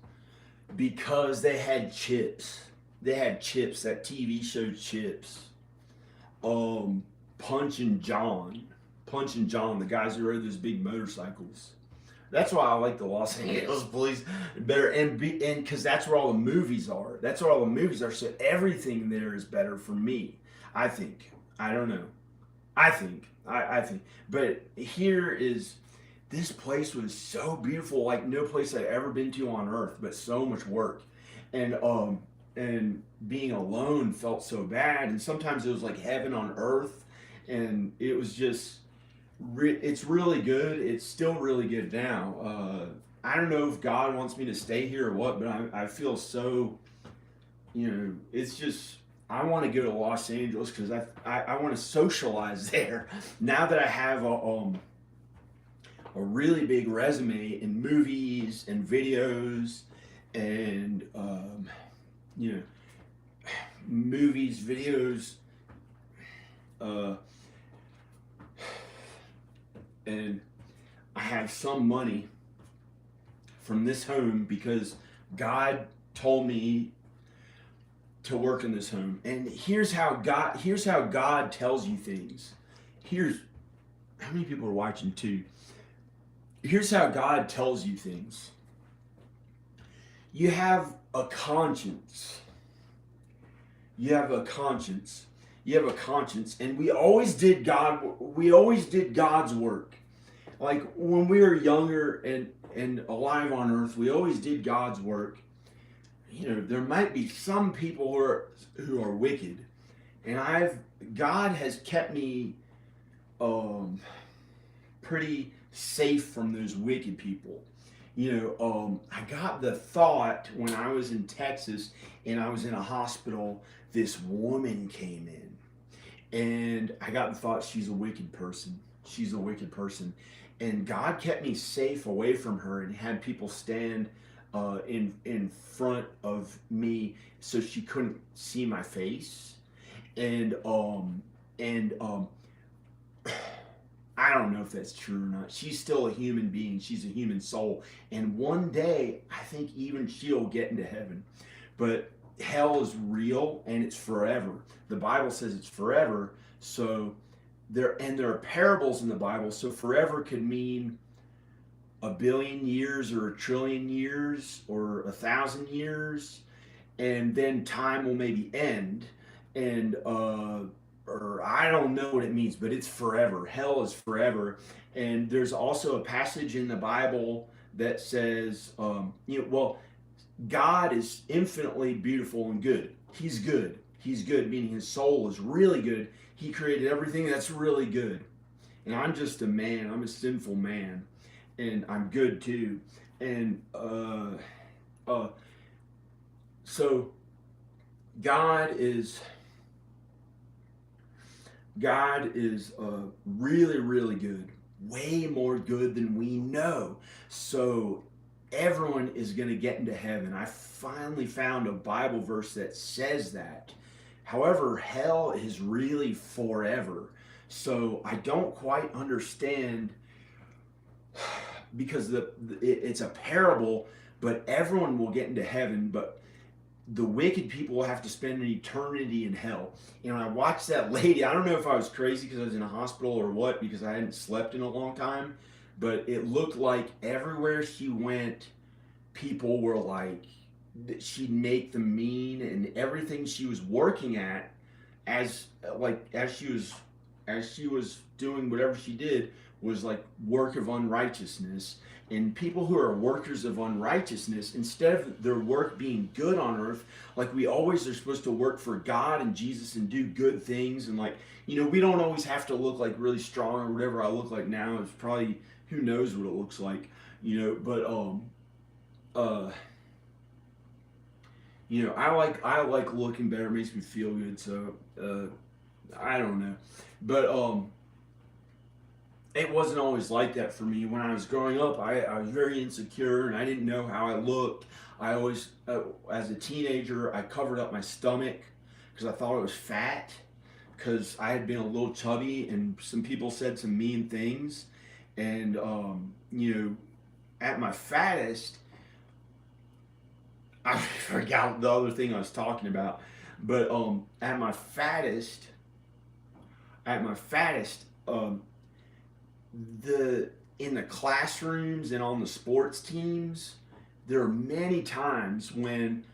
because they had Chips. They had Chips, that TV show Chips. Punch and John. Punch and John, the guys who rode those big motorcycles. That's why I like the Los Angeles police better, and because that's where all the movies are. That's where all the movies are. So everything there is better for me. I think. I don't know. I think. But here is, this place was so beautiful, like no place I'd ever been to on earth, but so much work, and being alone felt so bad, and sometimes it was like heaven on earth, and it was just. It's really good. It's still really good now. I don't know if God wants me to stay here or what, but I feel so, it's just, I want to go to Los Angeles because I want to socialize there. Now that I have a really big resume in movies and videos and, movies, videos, and I have some money from this home because God told me to work in this home. And here's how God tells you things. Here's how many people are watching too. Here's how God tells you things. You have a conscience. You have a conscience. You have a conscience, and we always did God's work. Like when we were younger and alive on earth, we always did God's work. There might be some people who are wicked, and God has kept me pretty safe from those wicked people. I got the thought when I was in Texas and I was in a hospital, this woman came in. And I got the thought, she's a wicked person. She's a wicked person. And God kept me safe away from her and had people stand in front of me so she couldn't see my face. And I don't know if that's true or not. She's still a human being. She's a human soul. And one day, I think even she'll get into heaven. But hell is real and it's forever. The Bible says it's forever. So there are parables in the Bible. So forever could mean 1 billion years or 1 trillion years or 1,000 years, and then time will maybe end, and or I don't know what it means, but it's forever. Hell is forever. And there's also a passage in the Bible that says, God is infinitely beautiful and good. He's good. He's good, meaning his soul is really good. He created everything that's really good. And I'm just a man. I'm a sinful man. And I'm good too. And so God is really, really good. Way more good than we know. So everyone is going to get into heaven. I finally found a Bible verse that says that. However, hell is really forever. So I don't quite understand, because it's a parable, but everyone will get into heaven, but the wicked people will have to spend an eternity in hell. And I watched that lady. I don't know if I was crazy because I was in a hospital or what, because I hadn't slept in a long time, but it looked like everywhere she went, people were like, she'd make them mean, and everything she was working at as she was doing whatever she did was like work of unrighteousness. And people who are workers of unrighteousness, instead of their work being good on earth, like we always are supposed to work for God and Jesus and do good things, and we don't always have to look like really strong or whatever I look like now. It's probably, who knows what it looks like, but I like looking better. It makes me feel good. So I don't know, but it wasn't always like that for me. When I was growing up, I was very insecure and I didn't know how I looked. I always, as a teenager, I covered up my stomach because I thought it was fat, because I had been a little chubby and some people said some mean things. And at my fattest, I forgot the other thing I was talking about, but at my fattest, in the classrooms and on the sports teams, there are many times when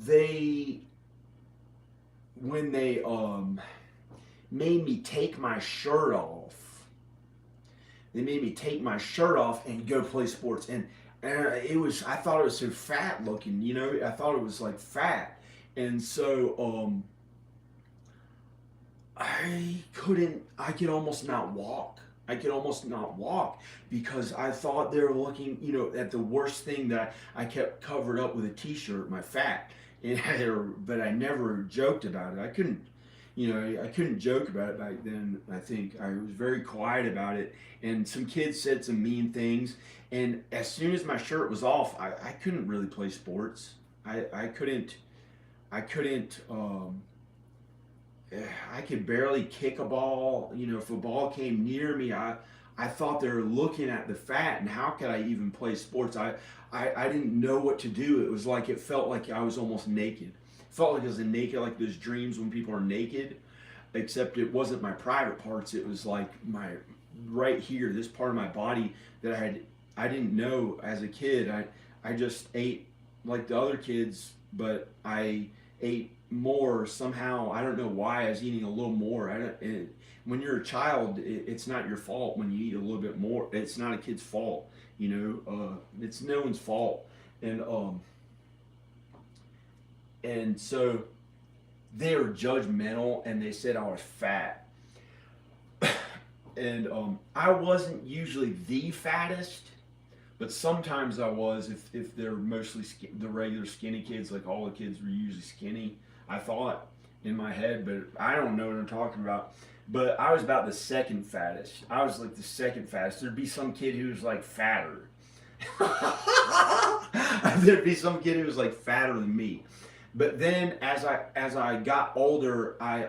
they made me take my shirt off. They made me take my shirt off and go play sports, and I thought it was so fat looking, you know. I thought it was like fat, and so I could almost not walk. I could almost not walk because I thought they were looking, you know, at the worst thing that I kept covered up with a t-shirt, my fat. But I never joked about it. I couldn't joke about it back then. I think I was very quiet about it. And some kids said some mean things. And as soon as my shirt was off, I couldn't really play sports. I could barely kick a ball. You know, if a ball came near me, I thought they were looking at the fat, and how could I even play sports? I didn't know what to do. It was like, it felt like I was almost naked. It felt like I was naked, like those dreams when people are naked, except it wasn't my private parts. It was like my right here, this part of my body that I didn't know as a kid. I just ate like the other kids, but I ate more somehow. I don't know why I was eating a little more. When you're a child, it's not your fault when you eat a little bit more. It's not a kid's fault, you know. It's no one's fault, and so they were judgmental, and they said I was fat, and I wasn't usually the fattest, but sometimes I was. If they're mostly the regular skinny kids, like all the kids were usually skinny, I thought in my head, but I don't know what I'm talking about. But I was about the second fattest. I was like the second fattest. There'd be some kid who was like fatter. There'd be some kid who was like fatter than me. But then as I got older, I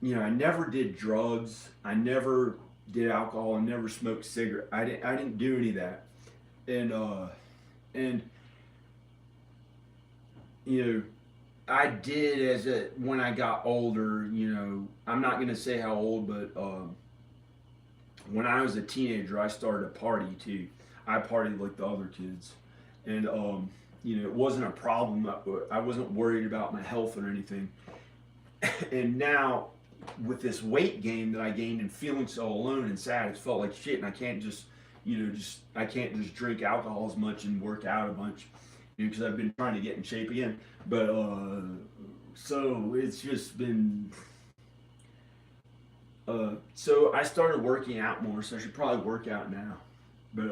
never did drugs. I never did alcohol. I never smoked cigarettes. I didn't do any of that. And you know, I did when I got older, you know. I'm not gonna say how old, but when I was a teenager, I started a party too. I partied like the other kids, and you know, it wasn't a problem. I wasn't worried about my health or anything. And now, with this weight gain that I gained and feeling so alone and sad, it felt like shit. And I can't just drink alcohol as much and work out a bunch, you know, because I've been trying to get in shape again. But so it's just been. So I started working out more, so I should probably work out now. But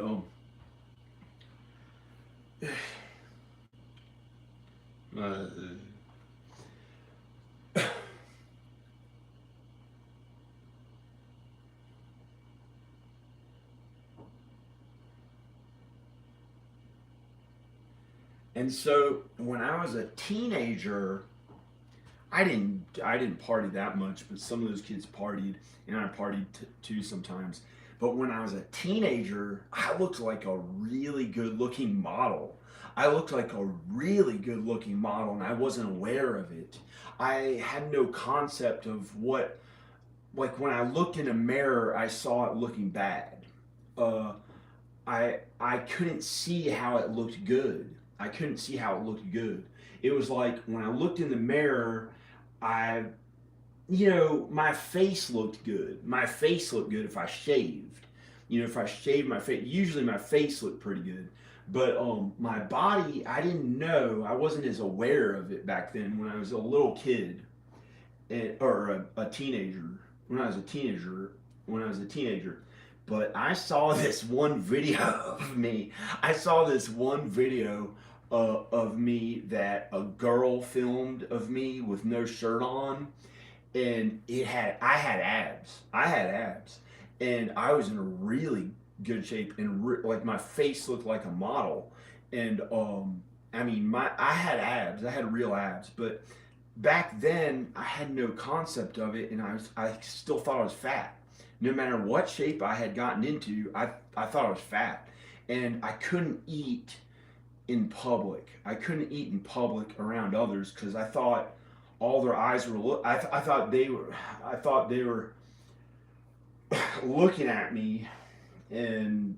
and so when I was a teenager, I didn't party that much, but some of those kids partied, and I partied too sometimes. But when I was a teenager, I looked like a really good-looking model. I looked like a really good-looking model, and I wasn't aware of it. I had no concept of what, like when I looked in a mirror, I saw it looking bad. I couldn't see how it looked good. I couldn't see how it looked good. It was like when I looked in the mirror, my face looked good. My face looked good if I shaved. You know, if I shaved my face, usually my face looked pretty good. But my body, I didn't know. I wasn't as aware of it back then when I was a little kid, or a teenager. When I was a teenager. But I saw this one video of me. I saw this one video of me that a girl filmed of me with no shirt on, and I had abs. And I was in a really good shape, and like my face looked like a model. And I had abs. I had real abs, but back then I had no concept of it, and I still thought I was fat. No matter what shape I had gotten into, I thought I was fat, and I couldn't eat in public. I couldn't eat in public around others because I thought all their eyes were. I thought they were looking at me, and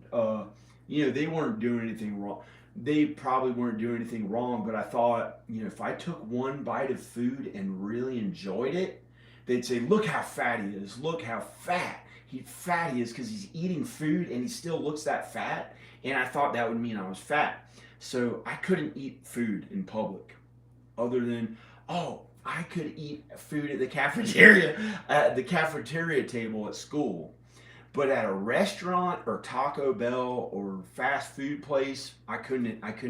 they weren't doing anything wrong. They probably weren't doing anything wrong, but I thought, if I took one bite of food and really enjoyed it, they'd say, "Look how fat he is. Look how fat he is because he's eating food and he still looks that fat." And I thought that would mean I was fat. So I couldn't eat food in public, other than, I could eat food at the cafeteria table at school. But at a restaurant or Taco Bell or fast food place, I couldn't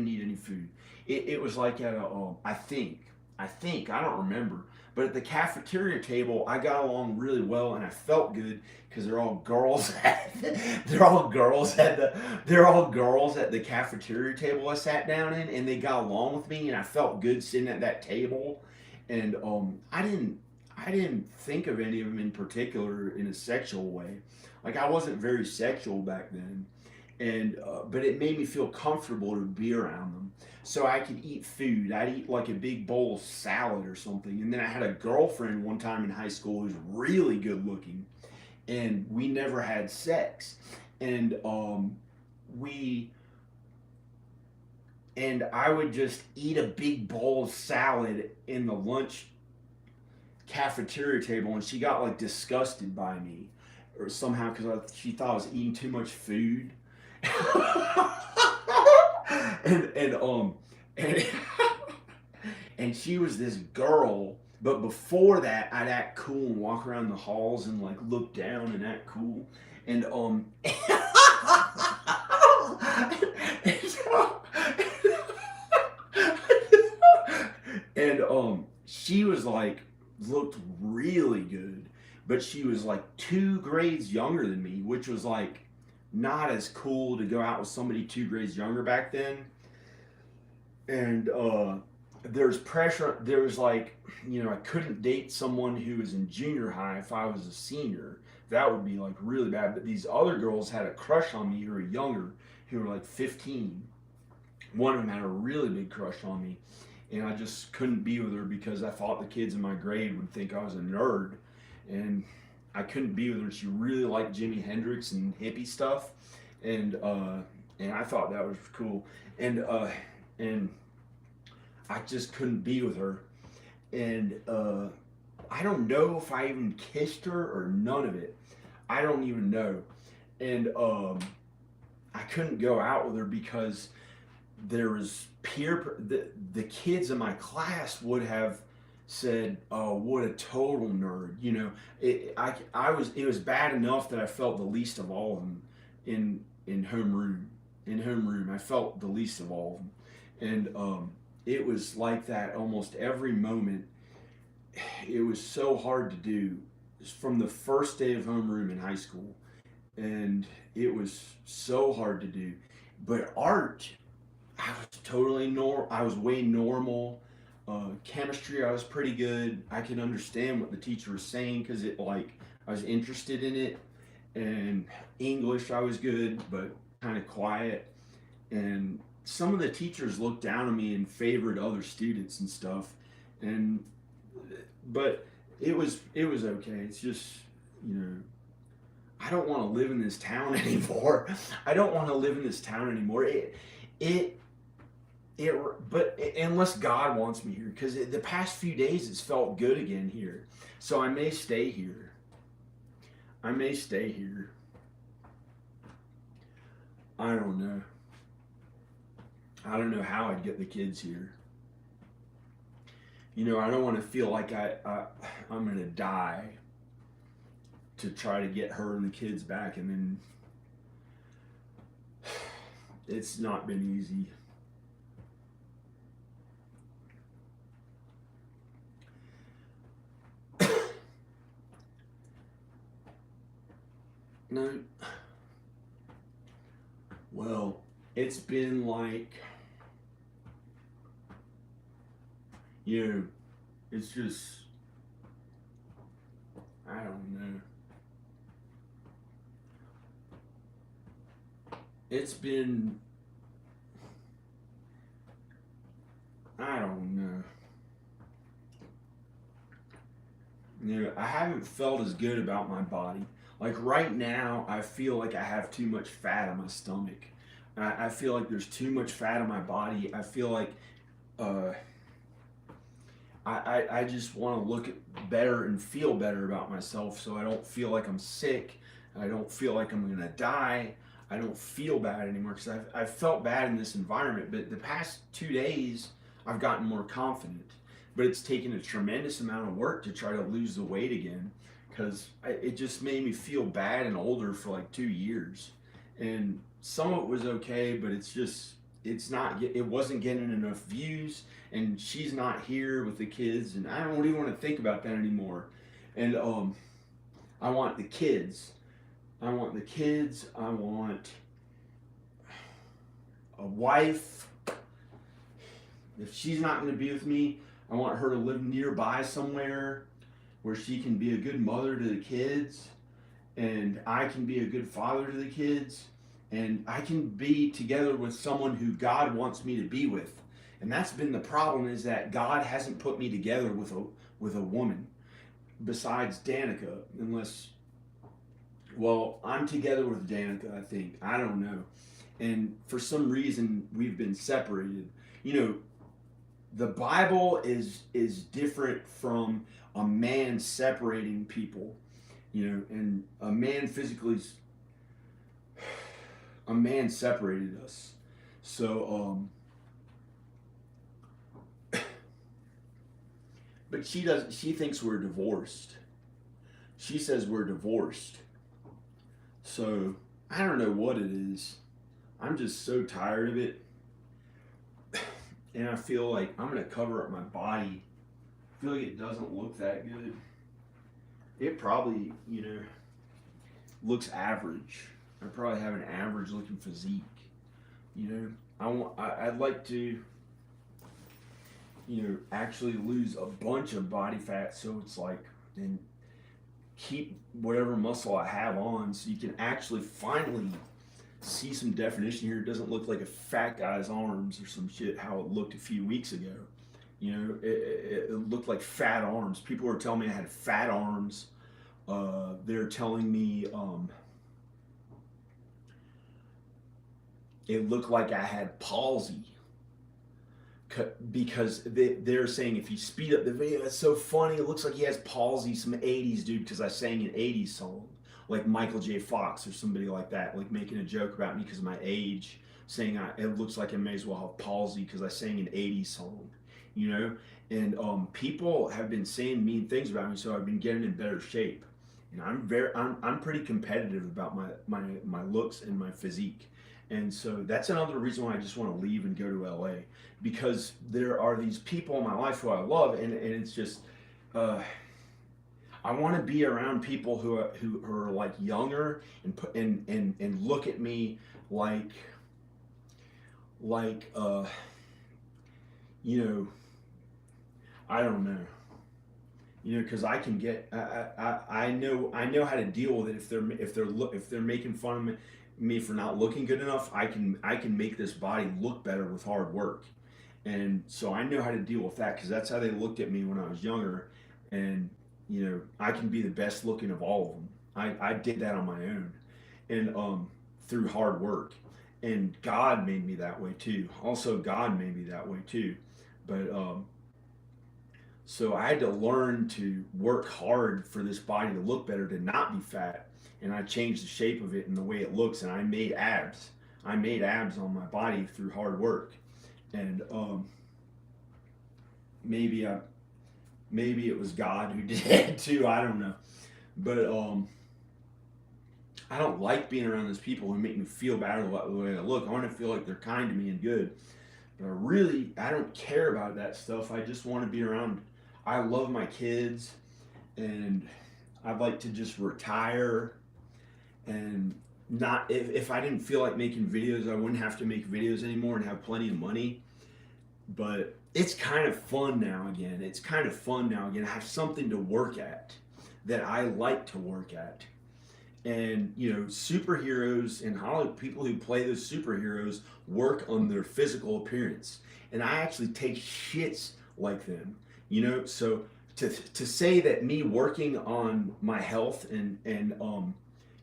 eat any food. It was like at a I think I don't remember, but at the cafeteria table I got along really well and I felt good because they're all girls they're all girls at the cafeteria table I sat down in, and they got along with me and I felt good sitting at that table. And I didn't think of any of them in particular in a sexual way. Like, I wasn't very sexual back then, and but it made me feel comfortable to be around them. So I could eat food. I'd eat like a big bowl of salad or something. And then I had a girlfriend one time in high school who's really good looking, and we never had sex. And I would just eat a big bowl of salad in the lunch cafeteria table, and she got like disgusted by me, or somehow because she thought I was eating too much food. and and she was this girl, but before that I'd act cool and walk around the halls and like look down and act cool. And she was like, looked really good, but she was like 2 grades younger than me, which was like not as cool to go out with somebody 2 grades younger back then. And there's pressure. There was like, I couldn't date someone who was in junior high if I was a senior. That would be like really bad. But these other girls had a crush on me who were younger, who were like 15. One of them had a really big crush on me, and I just couldn't be with her because I thought the kids in my grade would think I was a nerd, and I couldn't be with her. She really liked Jimi Hendrix and hippie stuff, and I thought that was cool, and I just couldn't be with her, and I don't know if I even kissed her or none of it. I don't even know, and I couldn't go out with her because there was the kids in my class would have said, "Oh, what a total nerd." It was bad enough that I felt the least of all of them in homeroom. In homeroom, I felt the least of all of them, and it was like that almost every moment. It was so hard to do from the first day of homeroom in high school, and it was so hard to do. But art, I was totally normal. I was way normal. Chemistry, I was pretty good. I could understand what the teacher was saying because I was interested in it. And English, I was good, but kind of quiet. And some of the teachers looked down on me and favored other students and stuff. But it was okay. It's just, I don't want to live in this town anymore. I don't want to live in this town anymore. But unless God wants me here, because the past few days it's felt good again here. So I may stay here. I don't know. I don't know how I'd get the kids here. I don't want to feel like I'm going to die to try to get her and the kids back, and then it's not been easy. No. Well, it's been like, it's just, I don't know. It's been, I don't know. I haven't haven't felt as good about my body. Like right now, I feel like I have too much fat on my stomach. I feel like there's too much fat on my body. I feel like uh, I just want to look better and feel better about myself, so I don't feel like I'm sick. I don't feel like I'm gonna die. I don't feel bad anymore, because I've felt bad in this environment. But the past 2 days, I've gotten more confident. But it's taken a tremendous amount of work to try to lose the weight again, because it just made me feel bad and older for like 2 years. And some of it was okay, but it wasn't getting enough views, and she's not here with the kids, and I don't even want to think about that anymore. And I want the kids. I want a wife. If she's not going to be with me, I want her to live nearby somewhere where she can be a good mother to the kids, and I can be a good father to the kids, and I can be together with someone who God wants me to be with. And that's been the problem, is that God hasn't put me together with a woman besides Danica, unless, well, I'm together with Danica, I think. I don't know. And for some reason, we've been separated. You know, the Bible is different from a man separating people, you know, and a man separated us. So, but she thinks we're divorced. She says we're divorced. So, I don't know what it is. I'm just so tired of it. And I feel like I'm going to cover up my body. I feel like it doesn't look that good. It probably, you know, looks average. I probably have an average looking physique. You know, I'd like to, you know, actually lose a bunch of body fat, so it's like, and keep whatever muscle I have on, so you can actually finally see some definition here. It doesn't look like a fat guy's arms or some shit, how it looked a few weeks ago. You know, it looked like fat arms. People were telling me I had fat arms. They're telling me it looked like I had palsy, because they're saying if you speed up the video, it's so funny. It looks like he has palsy, some 80s dude, because I sang an 80s song, like Michael J. Fox or somebody like that, like making a joke about me because of my age, saying it looks like I may as well have palsy because I sang an 80s song, you know? And people have been saying mean things about me, so I've been getting in better shape. And I'm pretty competitive about my looks and my physique. And so that's another reason why I just want to leave and go to LA, because there are these people in my life who I love, and it's just, I want to be around people who are like younger and look at me like you know, I don't know, you know, because I can get I know how to deal with it. If they're making fun of me for not looking good enough, I can make this body look better with hard work. And so I know how to deal with that, because that's how they looked at me when I was younger. And you know, I can be the best looking of all of them. I did that on my own, and through hard work. And God made me that way too. Also, God made me that way too. But so I had to learn to work hard for this body to look better, to not be fat. And I changed the shape of it and the way it looks, and I made abs. I made abs on my body through hard work. And maybe it was God who did it too. I don't know. But I don't like being around those people who make me feel bad about the way I look. I want to feel like they're kind to me and good. But I don't care about that stuff. I just want to be around. I love my kids, and I'd like to just retire. And not, if I didn't feel like making videos, I wouldn't have to make videos anymore and have plenty of money. But it's kind of fun now again. I have something to work at that I like to work at. And you know, superheroes and Hollywood, people who play those superheroes work on their physical appearance. And I actually take shits like them, you know. So to say that me working on my health and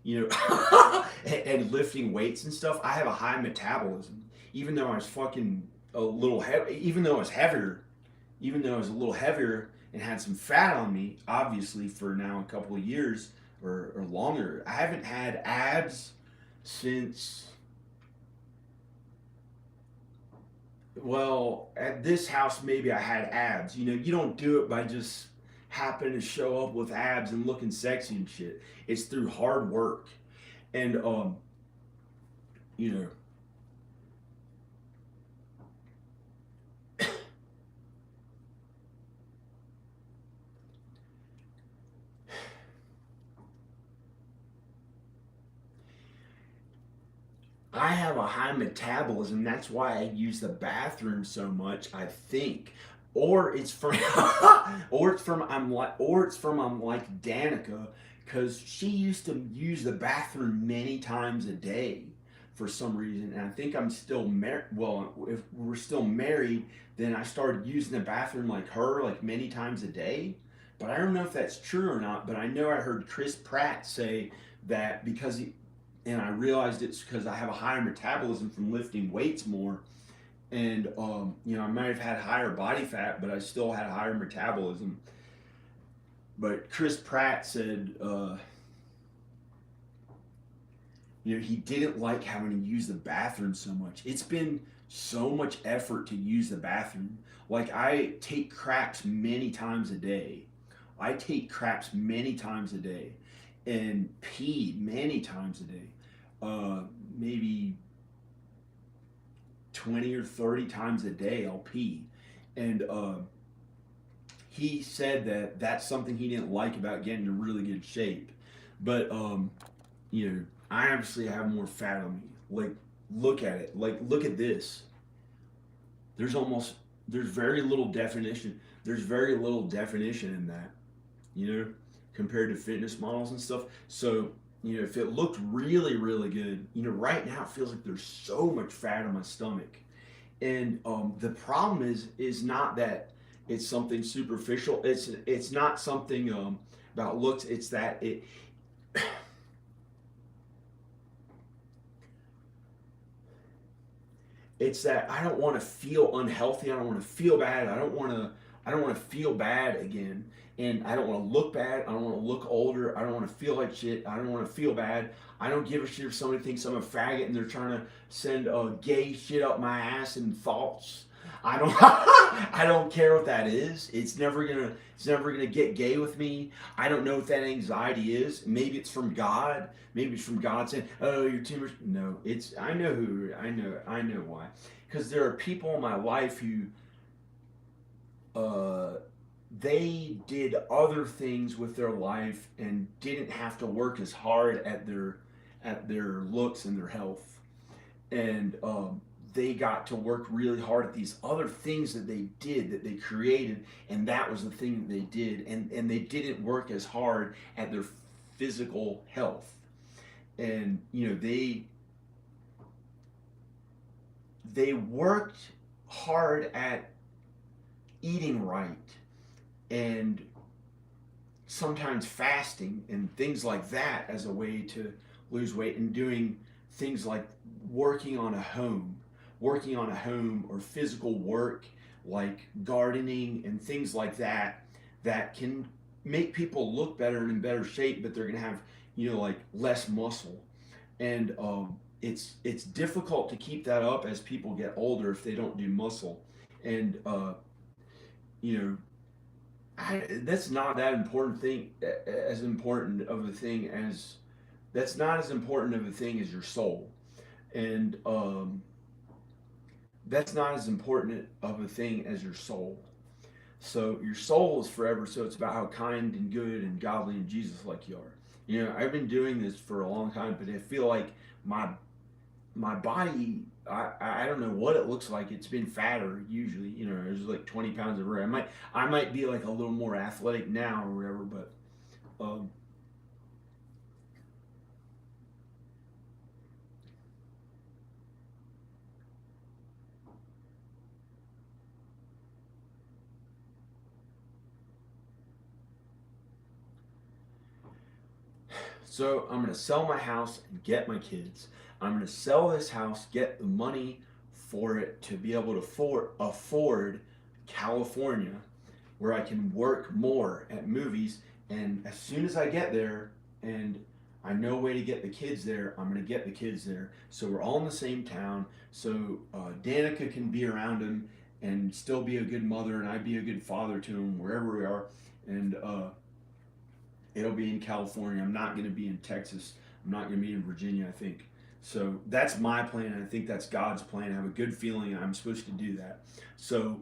you know and lifting weights and stuff, I have a high metabolism. Even though I was fucking a little heavy, even though I was heavier, even though I was a little heavier and had some fat on me, obviously for now a couple of years or longer, I haven't had abs since. Well, at this house, maybe I had abs. You know, you don't do it by just happen to show up with abs and looking sexy and shit. It's through hard work. And, you know, I have a high metabolism. That's why I use the bathroom so much, I think. Or it's from, or it's from I'm like Danica, because she used to use the bathroom many times a day for some reason, and I think I'm still married. Well, if we're still married, then I started using the bathroom like her, like many times a day. But I don't know if that's true or not. But I know I heard Chris Pratt say that because he, and I realized it's because I have a higher metabolism from lifting weights more, and you know, I might have had higher body fat, but I still had a higher metabolism. But Chris Pratt said, you know, he didn't like having to use the bathroom so much. It's been so much effort to use the bathroom. Like I take craps many times a day. I take craps many times a day, and pee many times a day. Maybe 20 or 30 times a day I'll pee. And he said that that's something he didn't like about getting in really good shape. But, you know, I obviously have more fat on me. Like, look at it. Like, look at this. There's very little definition. There's very little definition in that, you know, compared to fitness models and stuff. So, you know, if it looked really, really good, you know, right now it feels like there's so much fat on my stomach. And the problem is not that it's something superficial. It's not something about looks. It's that it. It's that I don't want to feel unhealthy. I don't want to feel bad. I don't want to feel bad again. And I don't want to look bad. I don't want to look older. I don't want to feel like shit. I don't want to feel bad. I don't give a shit if somebody thinks I'm a faggot and they're trying to send gay shit up my ass and thoughts. I don't I don't care what that is. It's never gonna get gay with me. I don't know what that anxiety is. Maybe it's from God. Maybe it's from God saying, "Oh, you're too much." No, it's I know why. Because there are people in my life who they did other things with their life and didn't have to work as hard at their looks and their health. And they got to work really hard at these other things that they did, that they created, and that was the thing that they did. And they didn't work as hard at their physical health. And, you know, they worked hard at eating right and sometimes fasting and things like that as a way to lose weight, and doing things like working on a home or physical work like gardening and things like that that can make people look better and in better shape, but they're gonna have, you know, like less muscle. And it's difficult to keep that up as people get older if they don't do muscle. And you know, that's not that important thing, as important of a thing as that's not as important of a thing as your soul. And that's not as important of a thing as your soul. So your soul is forever. So it's about how kind and good and godly and Jesus like you are. You know, I've been doing this for a long time, but I feel like my body, I don't know what it looks like. It's been fatter usually. You know, there's like 20 pounds of weight. I might be like a little more athletic now or whatever, but So I'm going to sell my house and get my kids. I'm going to sell this house, get the money for it to be able to afford California, where I can work more at movies. And as soon as I get there and I know a way to get the kids there, I'm going to get the kids there. So we're all in the same town. So Danica can be around him and still be a good mother, and I be a good father to him wherever we are. And it'll be in California. I'm not going to be in Texas. I'm not going to be in Virginia, I think. So that's my plan, and I think that's God's plan. I have a good feeling I'm supposed to do that. So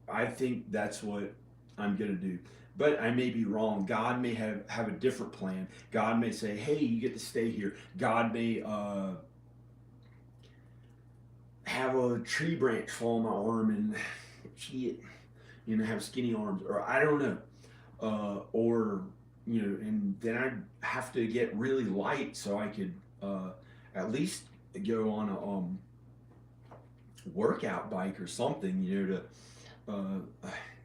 I think that's what I'm going to do. But I may be wrong. God may have a different plan. God may say, hey, you get to stay here. God may have a tree branch fall on my arm and have skinny arms, or I don't know. Or, and then I have to get really light so I could at least go on a workout bike or something, to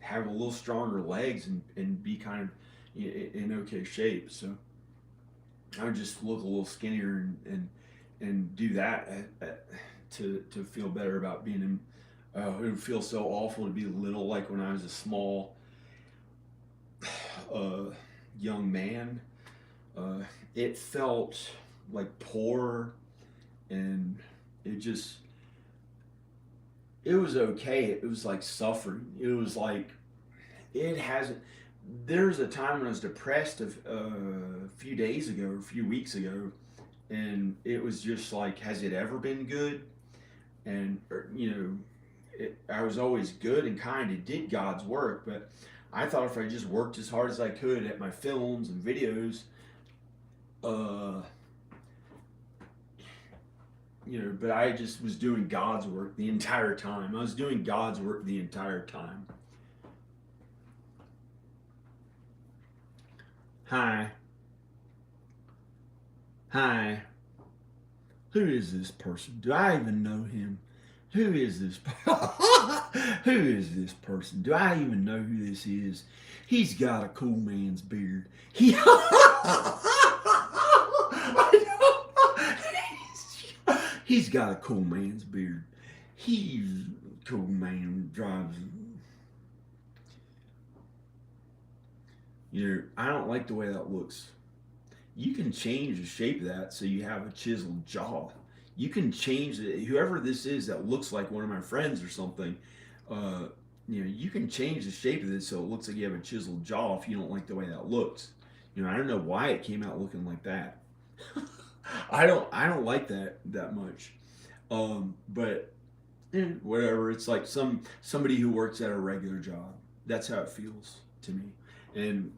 have a little stronger legs and be kind of in okay shape. So I would just look a little skinnier and do that to feel better about being in. It would feel so awful to be little, like when I was a small young man. It felt like poor, and it was okay. It was like suffering. It was like there's a time when I was depressed a few days ago, a few weeks ago, and it was just like, has it ever been good? And I was always good and kind and did God's work, but I thought if I just worked as hard as I could at my films and videos, but I just was doing God's work the entire time. I was doing God's work the entire time. Hi. Who is this person? Do I even know him? Who is this? Who is this person? Do I even know who this is? He's got a cool man's beard. He's got a cool man's beard. He's a cool man, drives. I don't like the way that looks. You can change the shape of that so you have a chiseled jaw. You can change it. Whoever this is that looks like one of my friends or something, you can change the shape of this so it looks like you have a chiseled jaw if you don't like the way that looks. I don't know why it came out looking like that. I don't like that much. But whatever. It's like somebody who works at a regular job. That's how it feels to me. And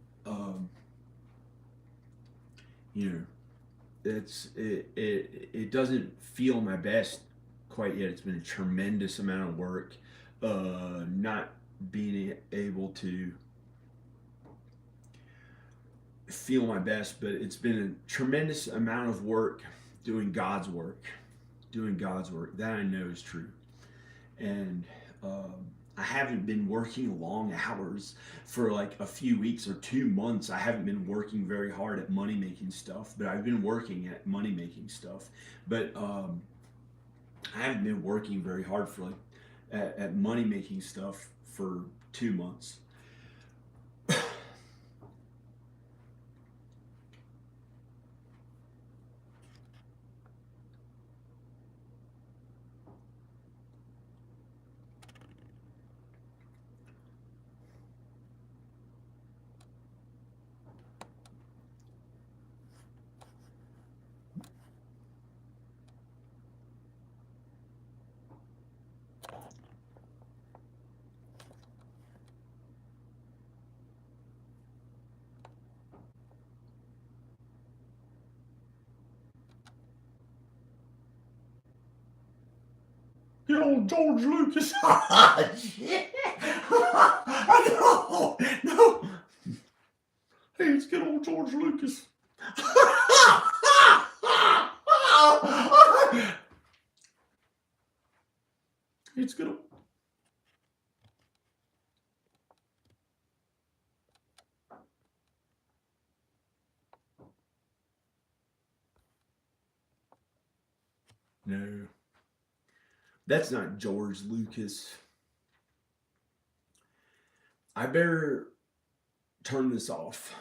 it doesn't feel my best quite yet. It's been a tremendous amount of work, not being able to feel my best, but it's been a tremendous amount of work doing God's work. That I know is true. And I haven't been working long hours for like a few weeks or 2 months. I haven't been working very hard at money making stuff, but I've been working at money making stuff. But I haven't been working very hard for at money making stuff for 2 months. Good old George Lucas. Shit. No. Hey, it's good old George Lucas. It's good old. No. That's not George Lucas. I better turn this off.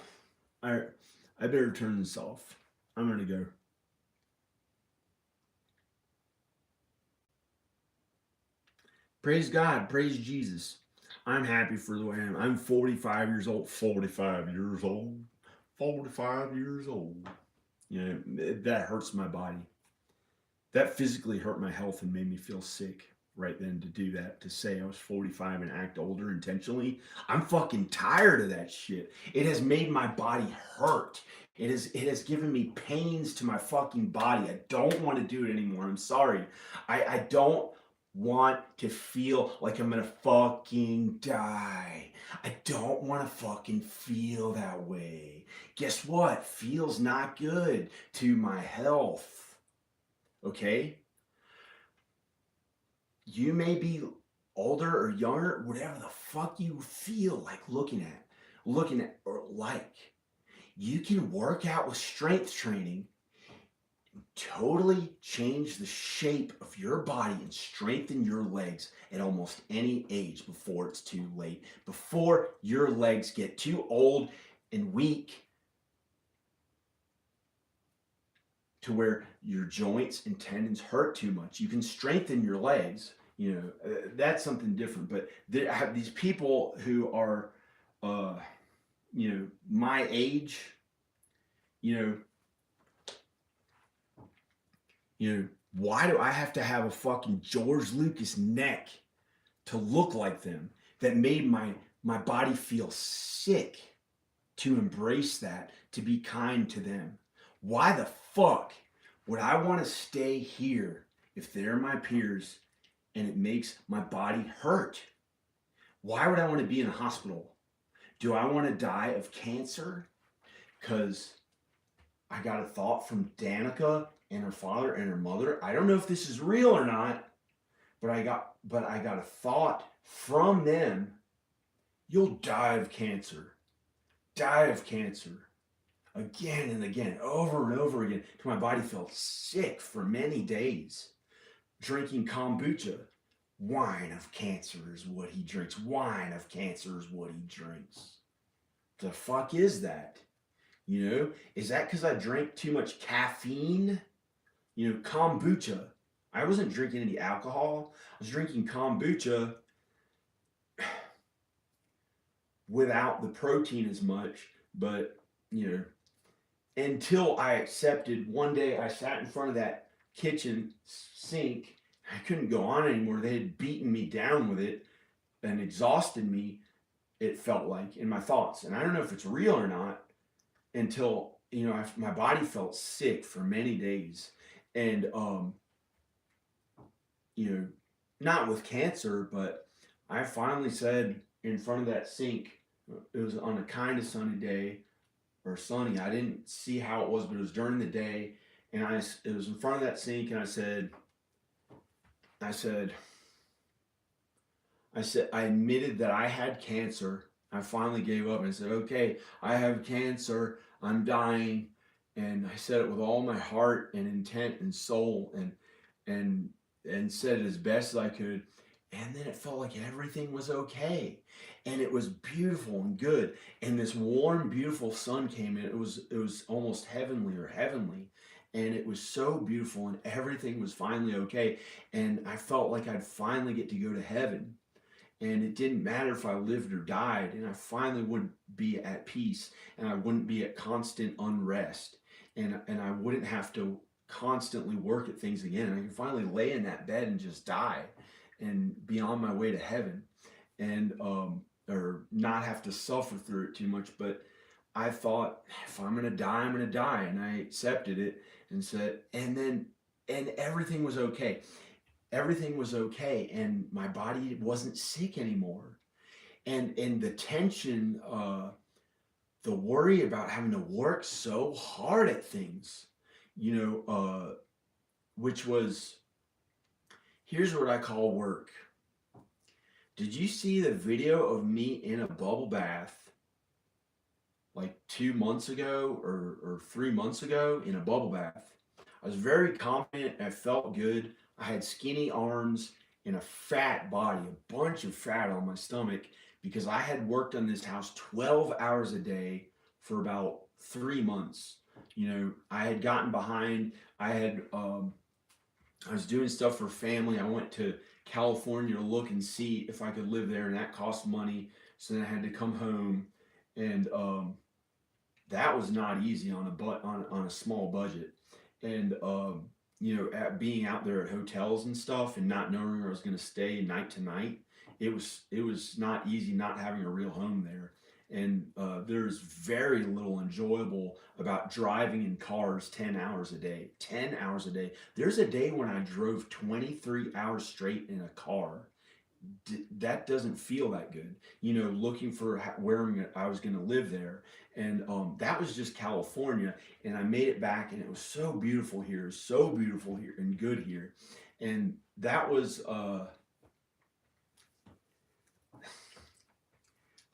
I better turn this off. I'm gonna go. Praise God, praise Jesus. I'm happy for the way I am. I'm 45 years old. 45 years old. 45 years old. You know, that hurts my body. That physically hurt my health and made me feel sick right then to do that, to say I was 45 and act older intentionally. I'm fucking tired of that shit. It has made my body hurt. It has given me pains to my fucking body. I don't want to do it anymore. I'm sorry. I don't want to feel like I'm gonna fucking die. I don't want to fucking feel that way. Guess what? Feels not good to my health. Okay? You may be older or younger, whatever the fuck you feel like looking at or like. You can work out with strength training, totally change the shape of your body and strengthen your legs at almost any age before it's too late, before your legs get too old and weak to where your joints and tendons hurt too much. You can strengthen your legs, you know, that's something different. But there have these people who are, you know, my age, you know, why do I have to have a fucking George Lucas neck to look like them? That made my body feel sick to embrace that, to be kind to them. Why the fuck would I want to stay here if they're my peers and it makes my body hurt? Why would I want to be in a hospital? Do I want to die of cancer? Because I got a thought from Danica and her father and her mother. I don't know if this is real or not, but I got a thought from them. You'll die of cancer. Die of cancer. Again and again, over and over again, till my body felt sick for many days. Drinking kombucha. Wine of cancer is what he drinks. Wine of cancer is what he drinks. The fuck is that? You know, is that because I drank too much caffeine? You know, kombucha. I wasn't drinking any alcohol. I was drinking kombucha without the protein as much, but, you know, until I accepted, one day I sat in front of that kitchen sink. I couldn't go on anymore. They had beaten me down with it and exhausted me, it felt like, in my thoughts. And I don't know if it's real or not until, you know, my body felt sick for many days. And, you know, not with cancer, but I finally said in front of that sink, it was on a kind of sunny day, or sunny. I didn't see how it was, but it was during the day. And it was in front of that sink, and I said, I admitted that I had cancer. I finally gave up and said, okay, I have cancer. I'm dying. And I said it with all my heart and intent and soul, and said it as best as I could. And then it felt like everything was okay. And it was beautiful and good. And this warm, beautiful sun came in. It was almost heavenly. And it was so beautiful, and everything was finally okay. And I felt like I'd finally get to go to heaven. And it didn't matter if I lived or died. And I finally would be at peace. And I wouldn't be at constant unrest. And I wouldn't have to constantly work at things again. And I could finally lay in that bed and just die and be on my way to heaven, and or not have to suffer through it too much. But I thought, if I'm gonna die, I'm gonna die, and I accepted it and said, and everything was okay. Everything was okay, and my body wasn't sick anymore. And the tension, the worry about having to work so hard at things, you know, which was, here's what I call work. Did you see the video of me in a bubble bath like 2 months ago or 3 months ago in a bubble bath? I was very confident. I felt good. I had skinny arms and a fat body, a bunch of fat on my stomach because I had worked on this house 12 hours a day for about 3 months. I had gotten behind. I had I was doing stuff for family. I went to California to look and see if I could live there, and that cost money. So then I had to come home, and that was not easy on on a small budget. And at being out there at hotels and stuff, and not knowing where I was going to stay night to night, it was not easy not having a real home there. And there's very little enjoyable about driving in cars 10 hours a day. 10 hours a day. There's a day when I drove 23 hours straight in a car. That doesn't feel that good. Looking for where I was going to live there. And that was just California. And I made it back, and it was so beautiful here, and good here. And that was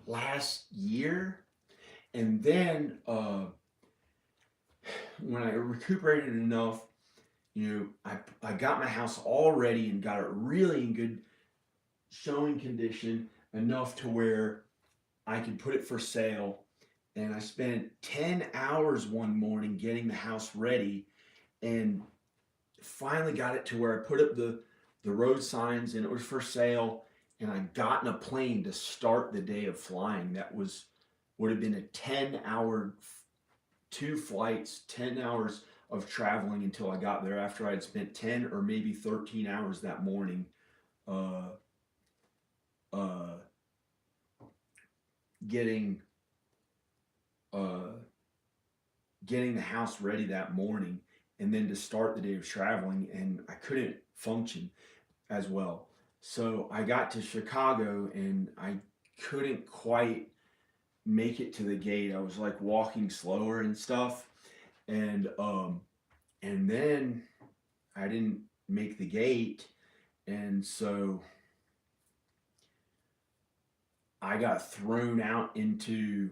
last year. And then when I recuperated enough, I got my house all ready and got it really in good showing condition, enough to where I could put it for sale. And I spent 10 hours one morning getting the house ready, and finally got it to where I put up the road signs, and it was for sale. And I got in a plane to start the day of flying. That would have been a 10-hour, 2 flights, 10 hours of traveling until I got there, after I had spent 10 or maybe 13 hours that morning getting the house ready that morning, and then to start the day of traveling, and I couldn't function as well. So I got to Chicago, and I couldn't quite make it to the gate. I was like walking slower and stuff, and then I didn't make the gate, and so I got thrown out into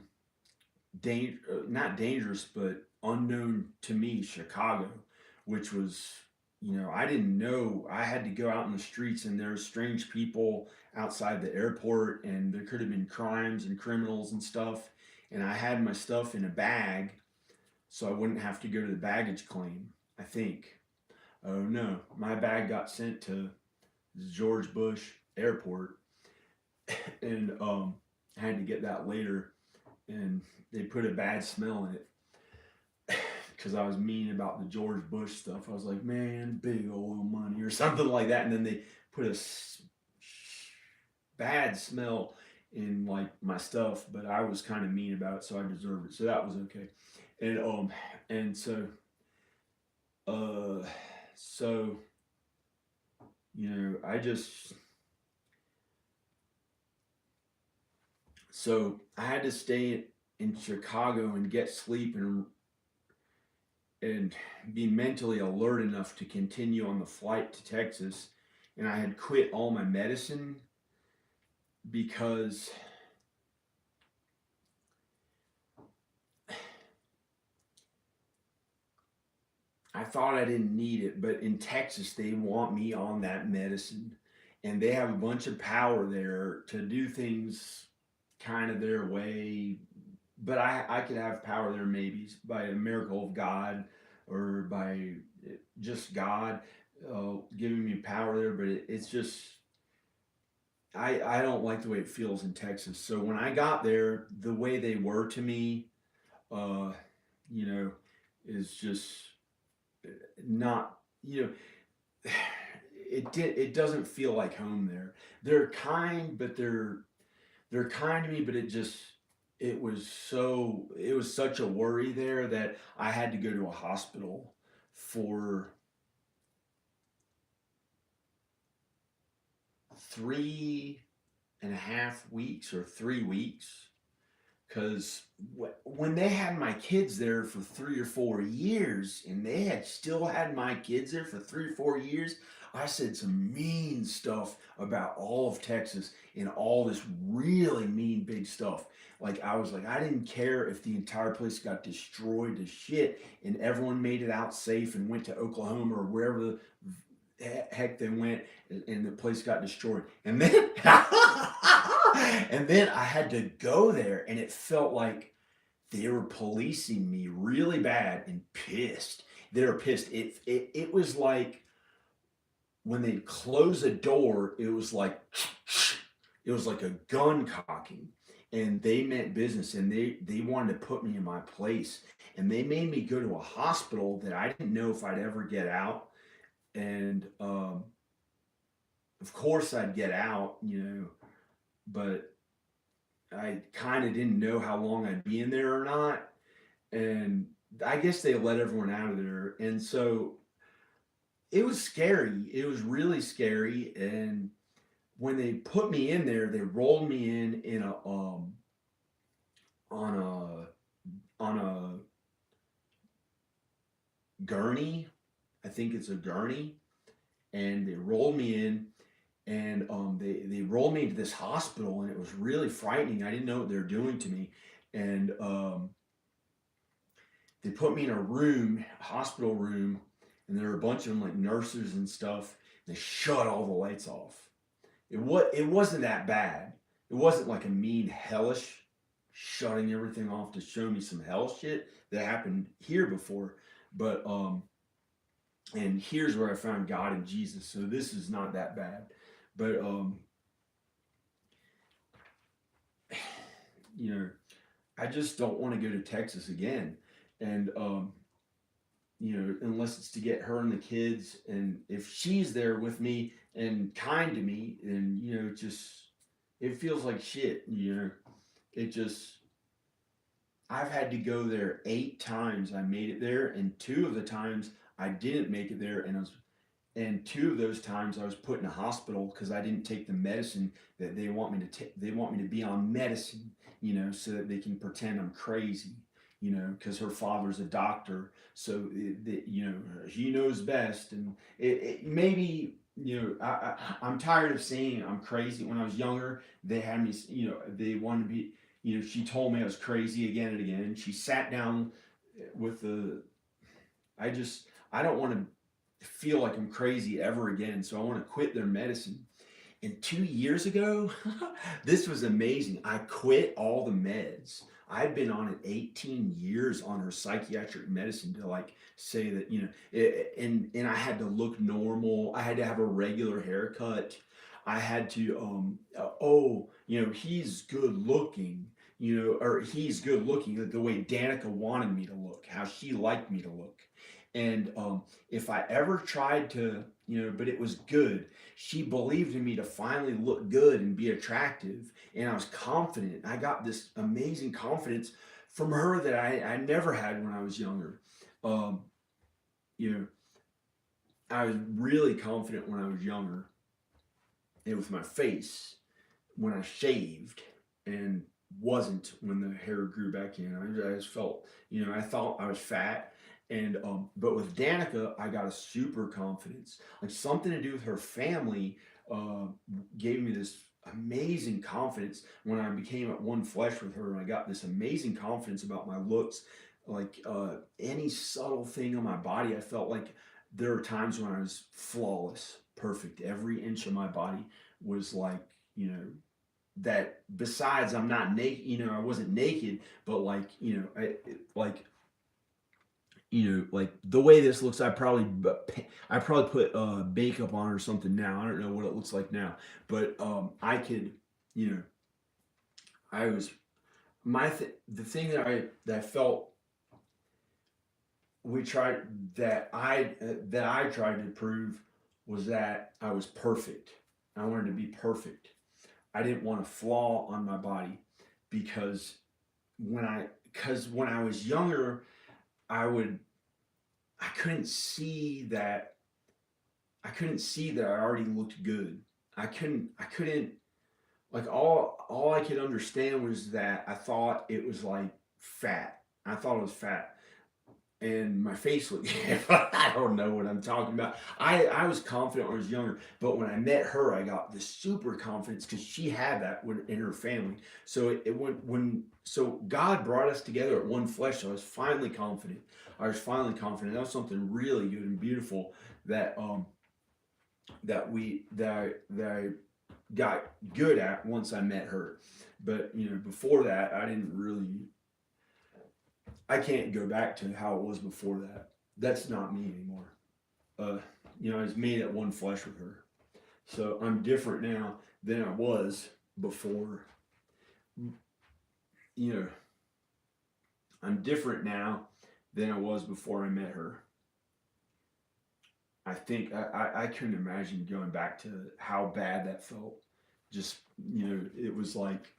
not dangerous, but unknown to me, Chicago, which was, I didn't know. I had to go out in the streets, and there's strange people outside the airport, and there could have been crimes and criminals and stuff. And I had my stuff in a bag, so I wouldn't have to go to the baggage claim, I think. Oh no, my bag got sent to George Bush Airport, and I had to get that later, and they put a bad smell in it because I was mean about the George Bush stuff. I was like, man, big oil money or something like that, and then they put a bad smell in like my stuff, but I was kind of mean about it, so I deserved it. So that was okay. And so I just. So I had to stay in Chicago and get sleep, and be mentally alert enough to continue on the flight to Texas. And I had quit all my medicine because I thought I didn't need it. But in Texas, they want me on that medicine, and they have a bunch of power there to do things kind of their way. But I could have power there maybe by a miracle of God, or by just God giving me power there. But it's just, I don't like the way it feels in Texas. So when I got there, the way they were to me, is just not, it doesn't feel like home there. They're kind, but they're kind to me, but it was such a worry there that I had to go to a hospital for 3.5 weeks or 3 weeks, because when they had my kids there for 3 or 4 years, and they had still had my kids there for 3 or 4 years, I said some mean stuff about all of Texas and all this really mean big stuff. Like I was like, I didn't care if the entire place got destroyed to shit and everyone made it out safe and went to Oklahoma or wherever the heck they went, and the place got destroyed. And then and then I had to go there, and it felt like they were policing me really bad and pissed. They were pissed. It was like when they close a door, it was like a gun cocking, and they meant business, and they wanted to put me in my place, and they made me go to a hospital that I didn't know if I'd ever get out, and of course I'd get out, but I kind of didn't know how long I'd be in there or not, and I guess they let everyone out of there, and so it was scary. It was really scary, and when they put me in there, they rolled me in a on a gurney. I think it's a gurney, and they rolled me in, and they rolled me into this hospital, and it was really frightening. I didn't know what they were doing to me, and they put me in a room, a hospital room, and there were a bunch of them, like nurses and stuff. They shut all the lights off. It wasn't that bad. It wasn't like a mean hellish shutting everything off to show me some hell shit that happened here before. But and here's where I found God and Jesus. So this is not that bad. But I just don't want to go to Texas again. And unless it's to get her and the kids, and if she's there with me and kind to me, then it feels like shit. I've had to go there 8 times. I made it there, and 2 of the times I didn't make it there, and 2 of those times I was put in a hospital because I didn't take the medicine that they want me to take. They want me to be on medicine, so that they can pretend I'm crazy, because her father's a doctor, so he knows best, and it maybe. I'm tired of saying I'm crazy. When I was younger, they had me, they wanted to be, she told me I was crazy again and again. She sat down with I don't want to feel like I'm crazy ever again. So I want to quit their medicine. And 2 years ago, this was amazing. I quit all the meds. I'd been on it 18 years on her psychiatric medicine to say that, and I had to look normal. I had to have a regular haircut. I had to, he's good looking, or he's good looking the way Danica wanted me to look, how she liked me to look. And if I ever tried to, but it was good. She believed in me to finally look good and be attractive. And I was confident. I got this amazing confidence from her that I never had when I was younger. I was really confident when I was younger. And with my face, when I shaved, and wasn't when the hair grew back in. I just felt, I thought I was fat. And but with Danica, I got a super confidence, like something to do with her family, gave me this amazing confidence when I became at one flesh with her, and I got this amazing confidence about my looks. Like any subtle thing on my body, I felt like there were times when I was flawless, perfect. Every inch of my body was like, that. Besides, I'm not naked. I wasn't naked, but like the way this looks, I probably put makeup on or something now. I don't know what it looks like now, but I could, I was the thing that I felt I tried to prove was that I was perfect. I wanted to be perfect. I didn't want a flaw on my body because when I was younger, I couldn't see that I already looked good. I couldn't like all I could understand was that I thought it was like fat. I thought it was fat. And my face looked, I don't know what I'm talking about. I was confident when I was younger, but when I met her, I got this super confidence because she had that in her family. So it so God brought us together at one flesh. So I was finally confident. I was finally confident. That was something really good and beautiful that I got good at once I met her. But before that, I didn't really. I can't go back to how it was before that. That's not me anymore. I was made at one flesh with her. So I'm different now than I was before. I'm different now than I was before I met her. I think I couldn't imagine going back to how bad that felt. Just, it was like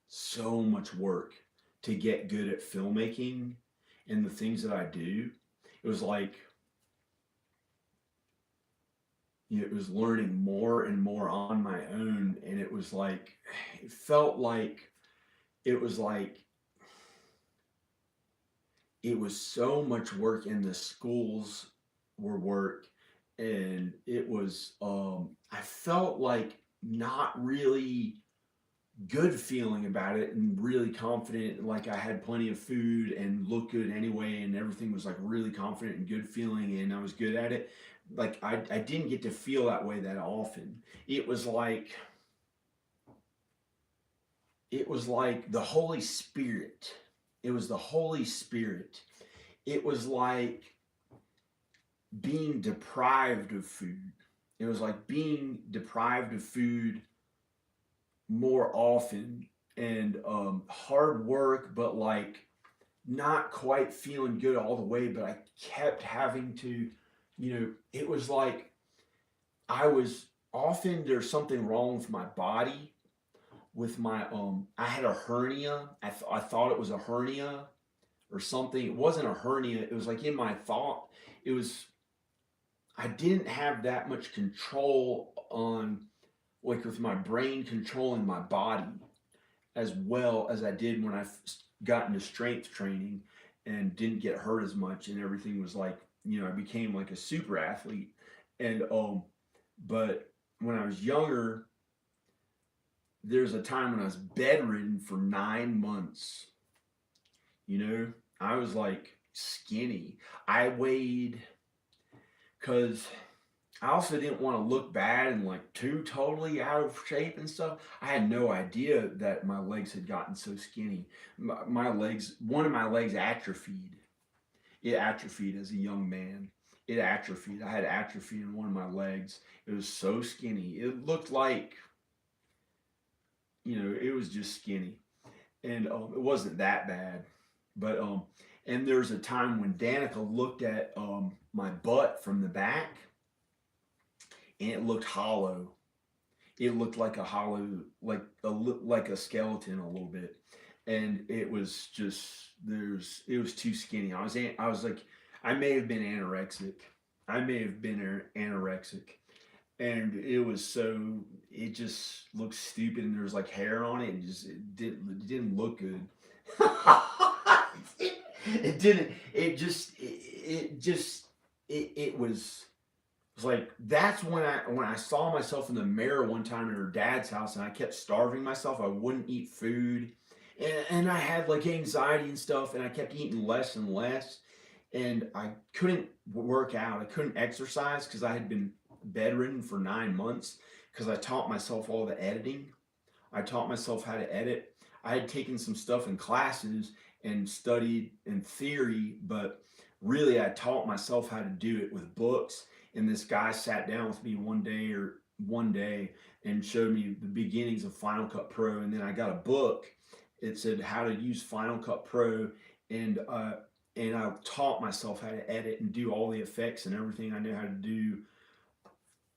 so much work to get good at filmmaking and the things that I do. It was like, it was learning more and more on my own. And it was like, it felt like, it was like, it was so much work, and the schools were work. And it was, I felt like not really good feeling about it and really confident, like I had plenty of food and looked good anyway, and everything was like really confident and good feeling, and I was good at it. Like I didn't get to feel that way that often. It was like the Holy Spirit. It was the Holy Spirit. It was like being deprived of food. It was like being deprived of food more often, and hard work, but like not quite feeling good all the way. But I kept having to, it was like I was often, there's something wrong with my body, with my I had a hernia. I thought it was a hernia or something. It wasn't a hernia. It was like in my thought. It was, I didn't have that much control on, like, with my brain controlling my body as well as I did when I got into strength training and didn't get hurt as much, and everything was like, I became like a super athlete. And but when I was younger, there's a time when I was bedridden for 9 months. I was like skinny. I weighed, because I also didn't want to look bad and like too totally out of shape and stuff. I had no idea that my legs had gotten so skinny. My legs, one of my legs atrophied. It atrophied as a young man. It atrophied. I had atrophy in one of my legs. It was so skinny. It looked like, it was just skinny. And it wasn't that bad. But, and there's a time when Danica looked at my butt from the back, and it looked hollow. It looked like a hollow, like a skeleton a little bit, and it was just, it was too skinny. I was like, I may have been anorexic. And it was so, it just looked stupid, and there was like hair on it, and it didn't look good. It didn't. It was like, that's when I saw myself in the mirror one time at her dad's house, and I kept starving myself. I wouldn't eat food, and I had like anxiety and stuff, and I kept eating less and less, and I couldn't work out. I couldn't exercise because I had been bedridden for 9 months, because I taught myself all the editing. I taught myself how to edit. I had taken some stuff in classes and studied in theory, but really I taught myself how to do it with books. And this guy sat down with me one day and showed me the beginnings of Final Cut Pro. And then I got a book. It said how to use Final Cut Pro, and I taught myself how to edit and do all the effects and everything I knew how to do.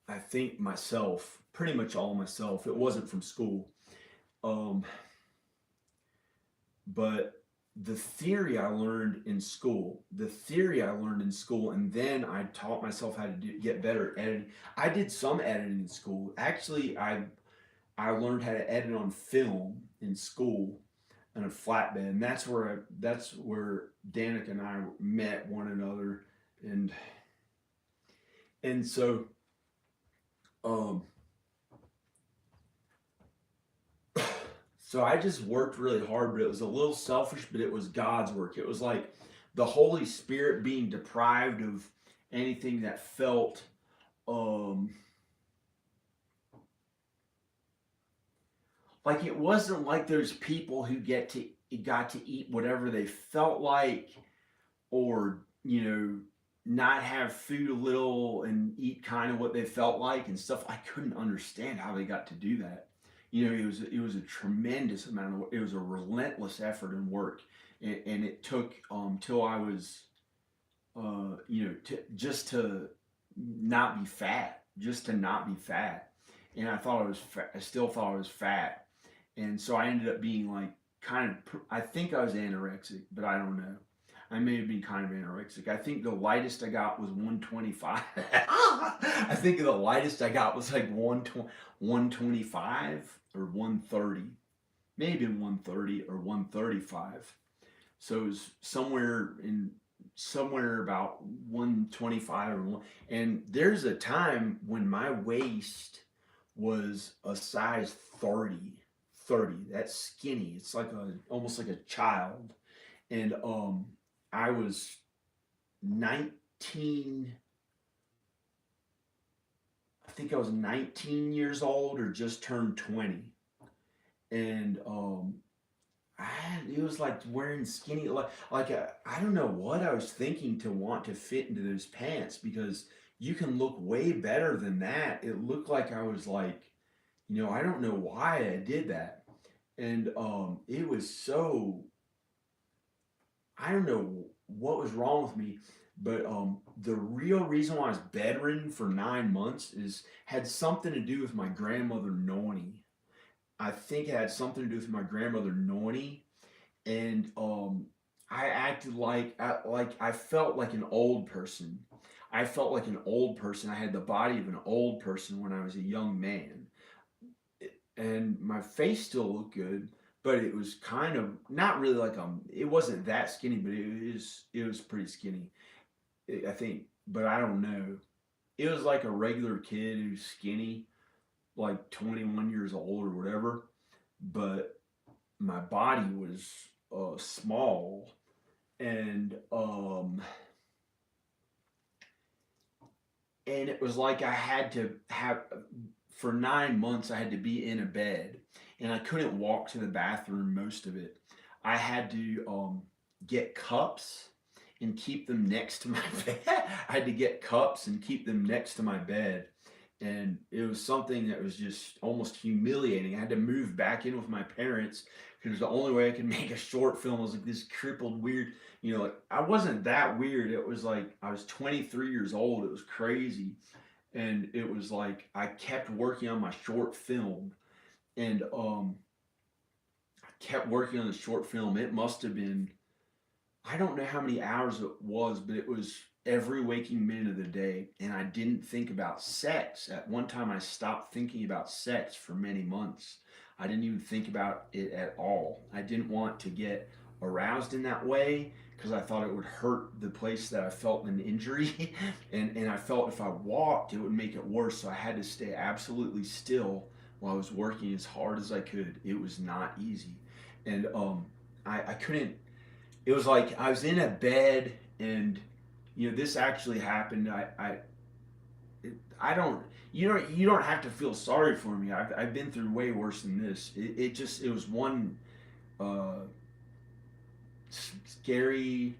I think myself, pretty much all myself. It wasn't from school. But the theory I learned in school, and then I taught myself how to get better at editing. I did some editing in school. Actually, I learned how to edit on film in school on a flatbed, and that's where Danica and I met one another, and so um so I just worked really hard, but it was a little selfish, but it was God's work. It was like the Holy Spirit being deprived of anything that felt um like it wasn't like there's people who got to eat whatever they felt like, or not have food a little and eat kind of what they felt like and stuff. I couldn't understand how they got to do that. It was a tremendous amount of work. It was a relentless effort and work, and it took till I was just to not be fat, and I still thought I was fat, and so I ended up being like I think I was anorexic, but I don't know. I may have been kind of anorexic. I think the lightest I got was 125. I think the lightest I got was like 125 or 130. Maybe 130 or 135. So it was somewhere about 125 or 1. And there's a time when my waist was a size 30. 30. That's skinny. It's like almost like a child. And I was 19, I think I was 19 years old or just turned 20. And it was like wearing skinny, I don't know what I was thinking to want to fit into those pants, because you can look way better than that. It looked like I was like, I don't know why I did that. And it was so, I don't know what was wrong with me, but the real reason why I was bedridden for 9 months had something to do with my grandmother Noni. I think it had something to do with my grandmother Noni, and I acted like I felt like an old person. I felt like an old person. I had the body of an old person when I was a young man, and my face still looked good, but it was kind of not really like it wasn't that skinny, but it was pretty skinny, I think. But I don't know. It was like a regular kid who's skinny, like 21 years old or whatever, but my body was small, and it was like I had to have, for 9 months I had to be in a bed, and I couldn't walk to the bathroom most of it. I had to get cups and keep them next to my bed. I had to get cups and keep them next to my bed. And it was something that was just almost humiliating. I had to move back in with my parents because the only way I could make a short film was like this crippled, weird, like I wasn't that weird. It was like I was 23 years old. It was crazy. And it was like I kept working on my short film, and I kept working on the short film. It must have been, I don't know how many hours it was, but it was every waking minute of the day. And I didn't think about sex. At one time, I stopped thinking about sex for many months. I didn't even think about it at all. I didn't want to get aroused in that way because I thought it would hurt the place that I felt an injury. and I felt if I walked, it would make it worse. So I had to stay absolutely still while I was working as hard as I could. It was not easy. And I couldn't, it was like I was in a bed, and this actually happened. I don't, you don't have to feel sorry for me. I've been through way worse than this. It was one scary,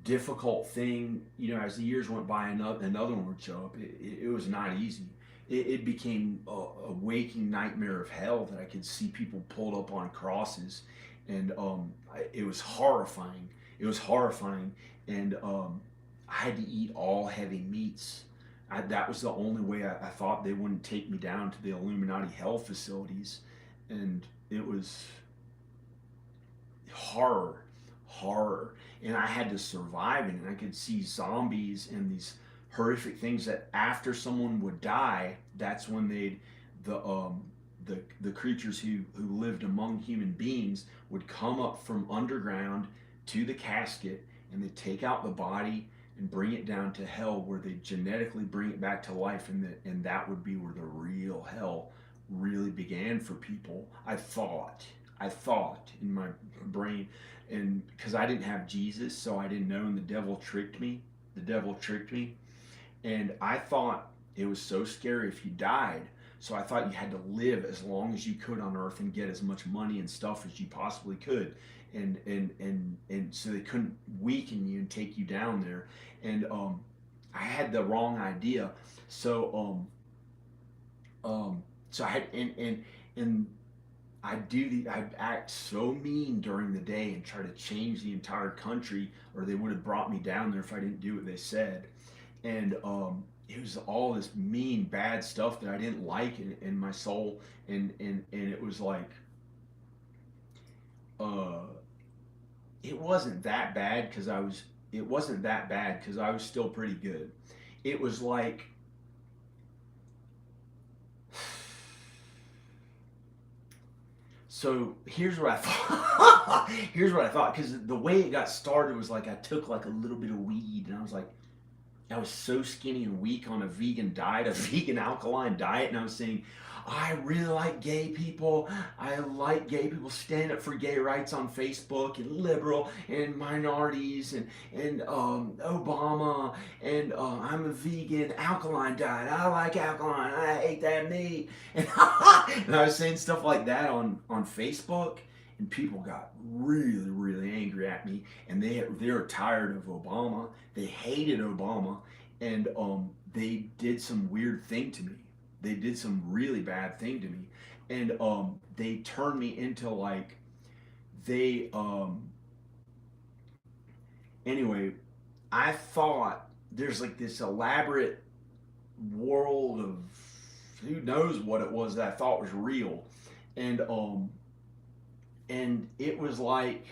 difficult thing. As the years went by, another one would show up. It was not easy. It became a waking nightmare of hell that I could see people pulled up on crosses, and it was horrifying. It was horrifying, and I had to eat all heavy meats. That was the only way I thought they wouldn't take me down to the Illuminati hell facilities, and it was horror, horror, and I had to survive in it. I could see zombies and these horrific things that after someone would die, that's when the creatures who lived among human beings would come up from underground to the casket, and they'd take out the body and bring it down to hell, where they genetically bring it back to life, and that would be where the real hell really began for people. I thought in my brain, and because I didn't have Jesus, so I didn't know, and the devil tricked me. And I thought it was so scary if you died. So I thought you had to live as long as you could on earth and get as much money and stuff as you possibly could. And so they couldn't weaken you and take you down there. And I had the wrong idea. So so I had and I'd act so mean during the day and try to change the entire country, or they would have brought me down there if I didn't do what they said. And it was all this mean, bad stuff that I didn't like in my soul, and it was like, it wasn't that bad because I was still pretty good. It was like, so here's what I thought. Because the way it got started was like I took like a little bit of weed, and I was so skinny and weak on a vegan diet, a vegan alkaline diet, and I was saying, I really like gay people. I like gay people standing up for gay rights on Facebook, and liberal and minorities and Obama, and I'm a vegan alkaline diet. I like alkaline. I hate that meat. And, and I was saying stuff like that on Facebook, and people got really, really angry at me, and they were tired of Obama. They hated Obama, and they did some weird thing to me. They did some really bad thing to me, and they turned me into like anyway, I thought there's like this elaborate world of who knows what it was that I thought was real, and it was like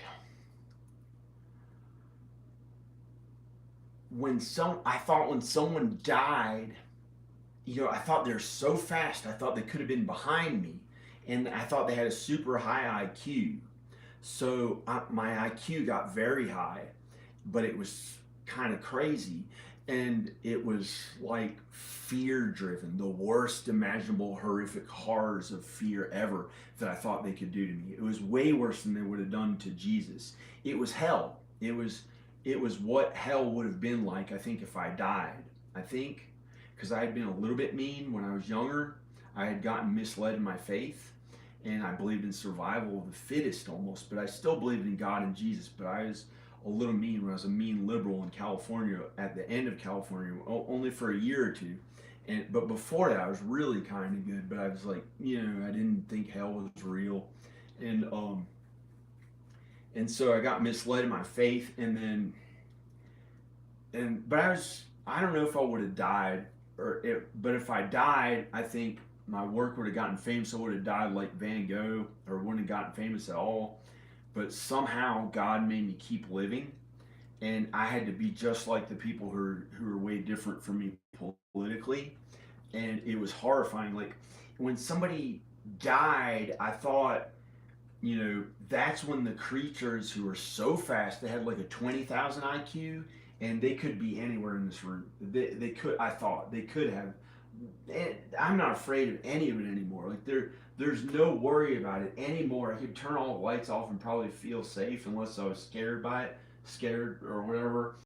when someone died, I thought they're so fast. I thought they could have been behind me, and I thought they had a super high IQ. So my IQ got very high, but it was kind of crazy, and it was like fear-driven, the worst imaginable horrific horrors of fear ever that I thought they could do to me. It was way worse than they would have done to Jesus. It was hell. It was what hell would have been like, I think, if I died. I think because I had been a little bit mean when I was younger. I had gotten misled in my faith, and I believed in survival of the fittest almost, but I still believed in God and Jesus. But I was a little mean when I was a mean liberal in California, at the end of California, only for a year or two. But before that, I was really kind of good, but I was like, I didn't think hell was real. And so I got misled in my faith, but I don't know if I would have died, but if I died, I think my work would have gotten famous. I would have died like Van Gogh, or wouldn't have gotten famous at all. But somehow God made me keep living, and I had to be just like the people who are way different from me politically, and it was horrifying. Like when somebody died, I thought, that's when the creatures who were so fast, they had like a 20,000 IQ, and they could be anywhere in this room. I thought they could have. I'm not afraid of any of it anymore. Like there's no worry about it anymore. I could turn all the lights off and probably feel safe, unless I was scared or whatever.